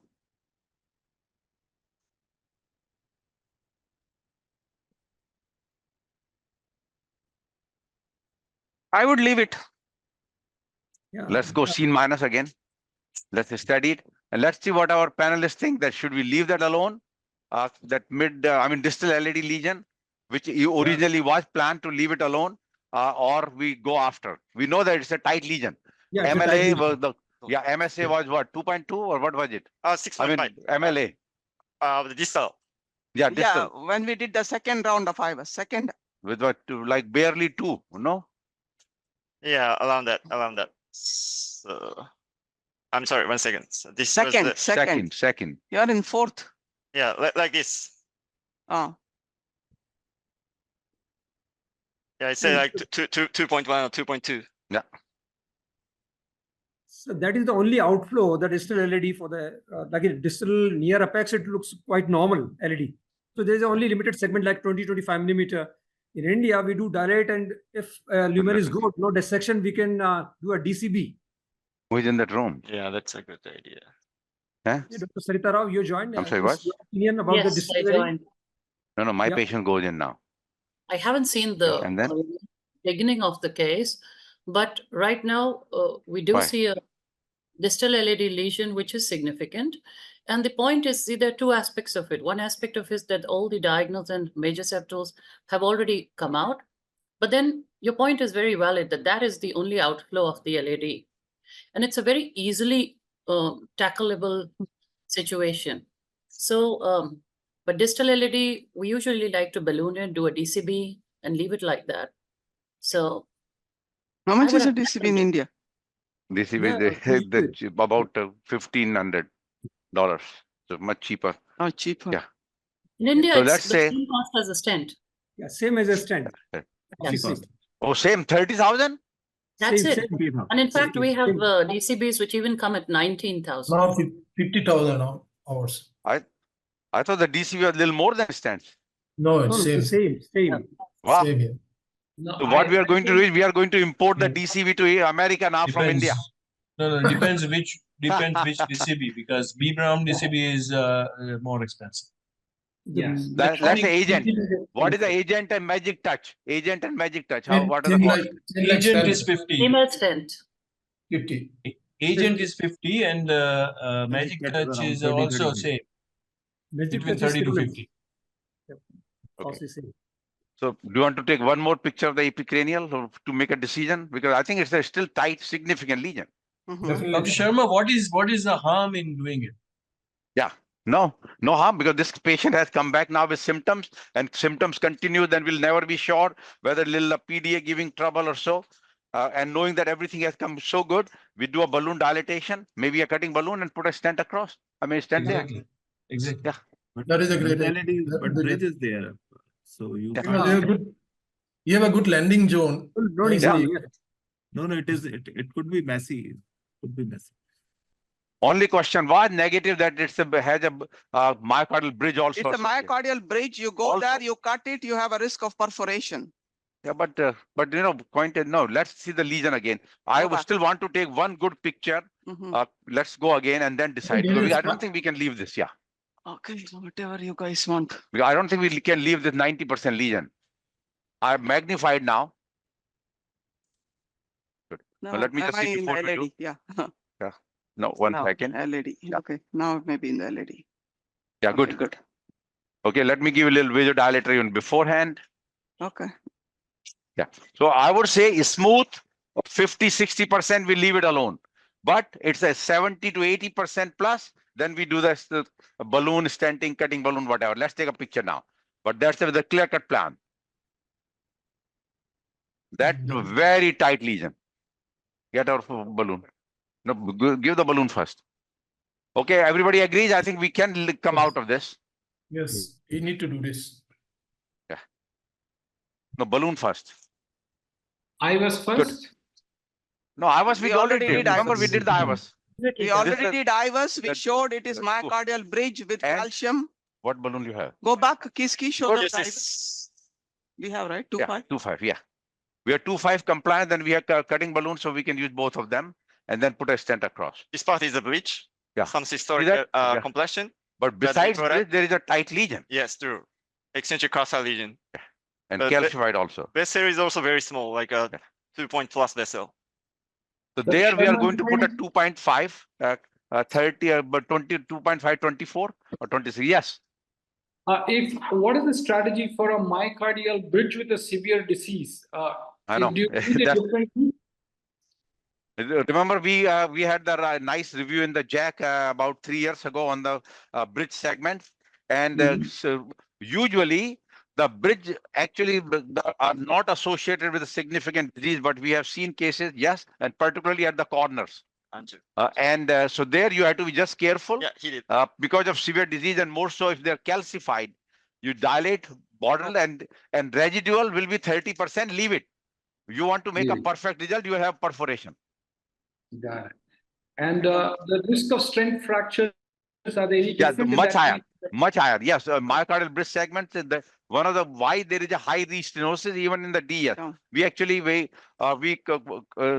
I would leave it. Yeah. Let's go scene minus again. Let's study it. And let's see what our panelists think. That should we leave that alone? That distal LED lesion, which originally was planned to leave it alone, or we go after. We know that it's a tight lesion. Yeah, it's a tight MLA lesion. was MSA was what, 2.2 or what was it? 6.5. MLA. The distal. Yeah, Yeah, distal. when we did the second round of IVUS, second. With what, like barely 2, no? Yeah, around that. So, I'm sorry, 1 second. So this was Second, the- Second. You're in fourth. yeah, like this. Oh, Yeah, it's like 2.1 or 2.2. So that is the only outflow, the distal LED for the, like in distal near apex, it looks quite normal LED. So there is only limited segment like 20-25 millimeter. In India, we do dilate, and if lumen is good, no dissection, we can do a DCB. Who is in that room? Yeah, that's a good idea. Huh? Yeah, Dr. Sarita Rao, you joined. I'm sorry, What's what? your opinion about the Yes, distal I LED? joined. No, my Yeah. patient goes in now. I haven't seen the And then? beginning of the case, but right now we do Why? see a distal LED lesion, which is significant. And the point is, see, there are two aspects of it. One aspect of it is that all the diagonals and major septals have already come out. But then your point is very valid that that is the only outflow of the LED. And it's a very easily tackleable situation. So, but distal LED, we usually like to balloon it, do a DCB, and leave it like that. So, How much I would is a have DCB in India? This is Yeah, about $1,500. So much cheaper. Oh, cheaper. Yeah. in India, So it's let's the say- same cost as a stent. Yeah, same as a stent. Yes. Same. Oh, same 30,000? That's Same, it. same. And in fact, we have Same. DCBs which even come at 19,000. Now 50,000 hours. I thought the DCB was a little more than stents. No, No, it's it's same. same. Wow. Same here. So what we are going to do is we are going to import the Yeah. DCB to America now from Depends. India. No, depends which DCB, because B Brown DCB is more expensive. Yes. Let's say agent. What is the agent and magic touch? Agent and magic touch. What are the costs? Agent is 50. Same as stent. 50. Agent is 50 and magic touch touch is is around 30, also 30. same, Magic between touch is 30 to similar. 50. Cost is same. So do you want to take one more picture of the epicranial to make a decision? Because I think it's a still tight, significant lesion. Mhm. Dr. Definitely. Sharma, what is the harm in doing it? No harm, because this patient has come back now with symptoms, and symptoms continue, then we'll never be sure whether little PDA giving trouble or so. And knowing that everything has come so good, we do a balloon dilatation, maybe a cutting balloon, and put a stent across. I mean, stent there. Exactly. Yeah. That is a great idea. LED, That but would be bridge great. is there. So you Yeah. You can't. have a good- you have a good landing zone. Full loading Yeah. zone, yes. No, it could be messy. It could be messy. Only question was negative that has a myocardial bridge also. It's a myocardial bridge. You go Also- there, you cut it, you have a risk of perforation. Yeah, but point is, no, let's see the lesion again. I Go would back. still want to take one good picture. Mhm. Let's go again and then decide. there Because is I don't one- think we can leave this. Yeah. Okay, so whatever you guys want. Because I don't think we can leave this 90% lesion. I've magnified now. No, let me am just I see in the before we do. LED? Yeah. No, one Now, second. LED. Okay, now maybe in the LED. Yeah, Okay, good. good. Okay, let me give you a little vasodilator even beforehand. Okay. So I would say smooth 50-60%, we leave it alone. But it's a 70 to 80% plus, then we do the balloon stenting, cutting balloon, whatever. Let's take a picture now. But that's the clear-cut plan. That very tight lesion. Get our balloon. No, give the balloon first. Okay, everybody agrees. I think we can come out of this. Yes, you need to do this. No, balloon first. I was first. No, I was. We We already already did. did Remember, IVUS. we did the IVUS. We already the- did IVUS. We that- showed it is that- myocardial bridge with And- calcium. What balloon you have? Go back, Kiski, show the This IVUS. is We have, right? Yeah, 2.5. 2.5. Yeah, we are 2.5 compliant. Then we are cutting balloons, so we can use both of them and then put a stent across. this part is a bridge. Yeah. Some systolic that? Yeah. compression. But That's besides correct. this, there is a tight lesion Yes, true. Eccentric calcified lesion. and But- calcified also. Vessel is also very small, like a 2 plus vessel. So But there we are Sharma, going to put a 2.5, 30, but 22.5, 24 or 23. Yes. What is the strategy for a myocardial bridge with a severe disease? I know. Do you see the That's- difference? Remember, we had the nice review in the Jack about 3 years ago on the bridge segment, and so usually the bridge actually are not associated with a significant disease, but we have seen cases, yes, and particularly at the corners. Andrew. So there you have to be just careful Yeah, he did. because of severe disease, and more so if they're calcified. You dilate border and residual will be 30%, leave it. You want to make a Leave it. perfect result, you have perforation. Got it. And the risk of stent fractures, are they any Yeah, different in much that higher, case? much higher. Yes, myocardial bridge segments is one of the why there is a high restenosis even in the DS. Yeah. We actually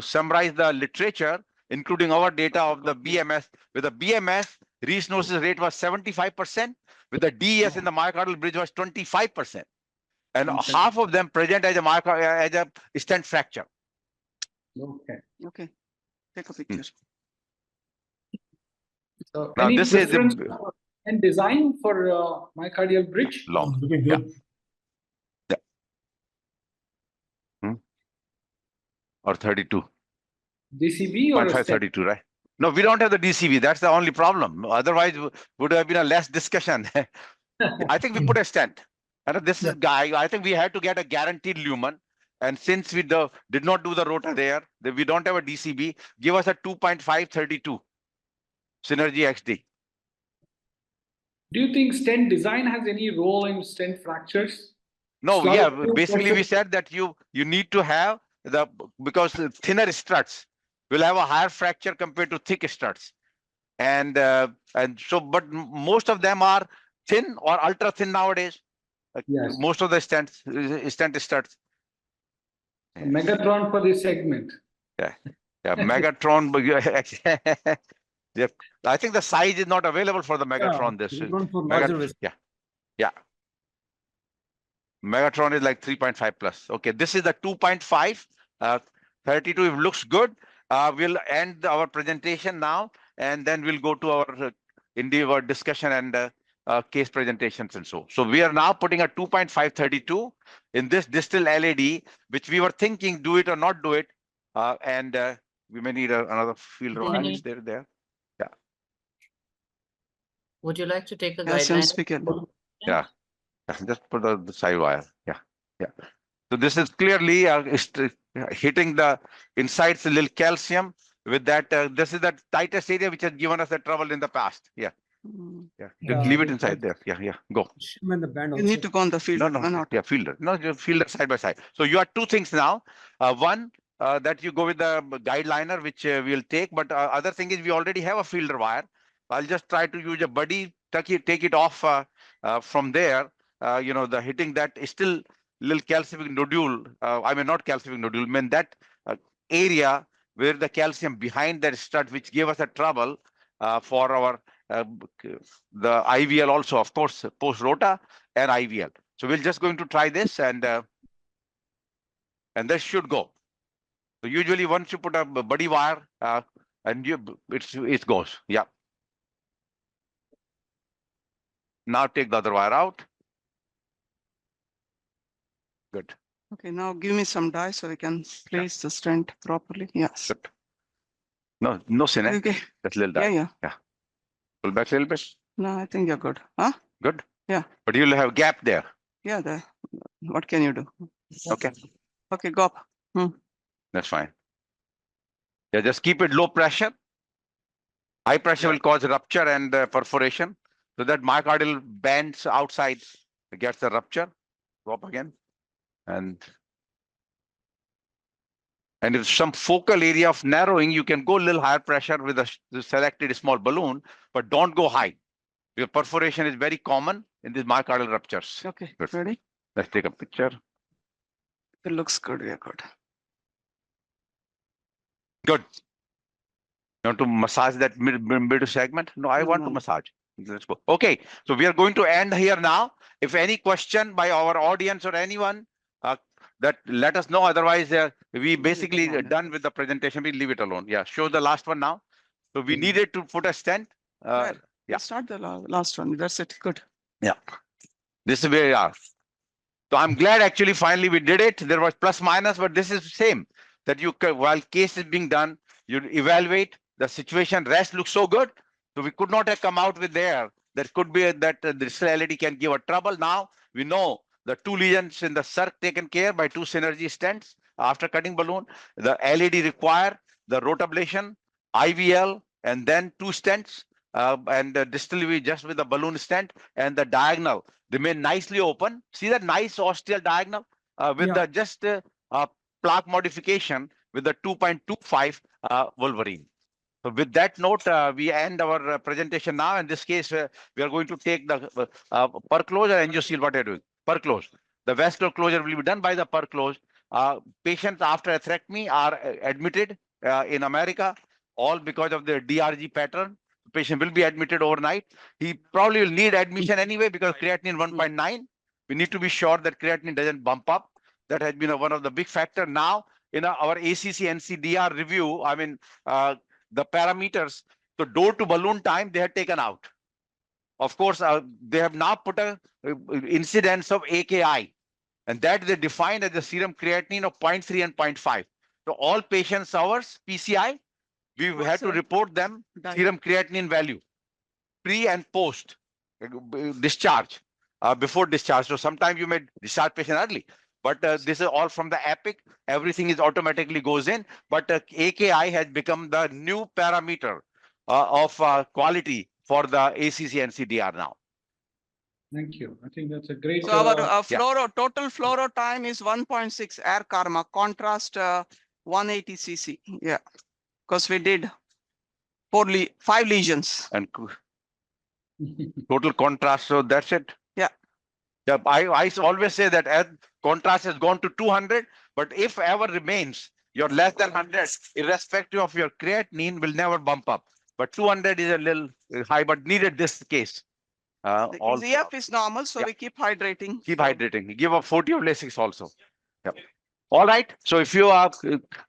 summarize the literature, including our data of the BMS. With the BMS, restenosis rate was 75%. With the DES in the myocardial bridge was 25%. And Okay. half of them present as a stent fracture. Okay. Okay. Take a picture. So Now any this is preference the and design for myocardial bridge? long. Looking Yeah. good. Or 32. DCB or a 0.5, stent? 32, right? No, we don't have the DCV. That's the only problem. Otherwise, would have been a less discussion. I think we put a stent. And this is guy. I think we had to get a guaranteed lumen. And since we did not do the rota there, we don't have a DCB. Give us a 2.532 synergy XD. Do you think stent design has any role in stent fractures? No, Slot yeah. two Basically, we versus- said that you need to have because thinner struts will have a higher fracture compared to thick struts. And so, but most of them are thin or ultra thin nowadays. Yes. Most of the stent struts. Megatron for this segment. Yeah, Megatron. Yeah, I think the size is not available for the Megatron. This is for larger vessels. yeah. Megatron is like 3.5 plus. Okay, this is the 2.5. 32. It looks good. We'll end our presentation now, and then we'll go to our endeavor discussion and case presentations and so. So we are now putting a 2.532 in this distal LAD, which we were thinking do it or not do it, and we may need another field Do you row. need- There. Would you like to take a Calcium guideline? speaker. Yeah. Just put the side wire. Yeah. So this is clearly hitting the insides a little calcium with that. This is the tightest area which has given us the trouble in the past. Yeah. Just leave it inside there. Yeah. Go. And the band You need to go on the field. No. Yeah, fielder. No, just fielder side by side. So you have two things now. One, that you go with the guideliner, which we'll take. But other thing is we already have a fielder wire. I'll just try to use a buddy, take it off from there. The hitting that is still little calcific nodule. I mean, not calcific nodule, I mean that area where the calcium behind that strut, which gave us a trouble for our the IVL also, of course, post-rota and IVL. So we're just going to try this, and this should go. So usually once you put a buddy wire, and it goes. Yeah. Now take the other wire out. Good. Okay, now give me some dye so we can place the stent properly. Yes. Good. No sin. Okay. That's a little dye. Yeah. Pull back a little bit. No, I think you're good. Huh? Good. Yeah. But you'll have gap there. Yeah. What can you do? Okay. Okay, go up. That's fine. Yeah, just keep it low pressure. High pressure will cause rupture and perforation. So that myocardial bands outside gets the rupture. Go up again. And if some focal area of narrowing, you can go a little higher pressure with the selected small balloon, but don't go high. Your perforation is very common in these myocardial ruptures. Okay, Good. ready? Let's take a picture. It looks good. We are good. Good. You want to massage that mid segment? No, I want to No. massage. Let's go. Okay, so we are going to end here now. If any question by our audience or anyone, that let us know. Otherwise, we basically done with the presentation. We leave it alone. Yeah, show the last one now. So we needed to put a stent. Right. Yeah. Let's start the last one. That's it. Good. Yeah, this is where we are. So I'm glad actually finally we did it. There was plus minus, but this is the same. That you while case is being done, you evaluate the situation. Rest looks so good. So we could not have come out with there. That could be that this LAD can give a trouble. Now we know the two lesions in the circ taken care by two synergy stents after cutting balloon. The LAD require the rotablation, IVL, and then two stents. and distally we just with the balloon stent, and the diagonal remain nicely open. See that nice ostial diagonal with Yeah. the just plaque modification with the 2.25 Wolverine. So with that note, we end our presentation now. In this case, we are going to take the per close and angio-seal. What are you doing? Per close. The vascular closure will be done by the per close. Patients after atherectomy are admitted in America, all because of the DRG pattern. The patient will be admitted overnight. He probably will need admission anyway because creatinine 1.9. We need to be sure that creatinine doesn't bump up. That has been one of the big factor. Now, in our ACC NCDR review, I mean, the parameters, so door to balloon time, they had taken out. Of course, they have now put a incidence of AKI, and that they defined as the serum creatinine of 0.3 and 0.5. So all patients ours, PCI, we had to report them serum creatinine value, pre and post discharge, before discharge. So sometimes you may discharge patient early, but this is all from the EPIC. Everything is automatically goes in, but AKI has become the new parameter of quality for the ACC and CDR now. Thank you. I think that's a great. So our total fluoro time is 1.6 air karma, contrast 180 cc. Yeah, because we did 5 lesions. And total contrast, so that's it. Yeah. Yeah, I always say that as contrast has gone to 200, but if ever remains, you're less than 100, irrespective of your creatinine, will never bump up. But 200 is a little high, but needed this case. The EF is normal, so yeah. we keep hydrating. Keep hydrating. Give a 40 of Lasix also. Yep. All right. So if you are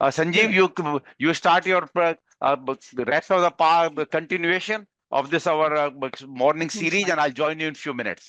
Sanjeev, you start your the rest of the continuation of this our morning series, and I'll join you in a few minutes.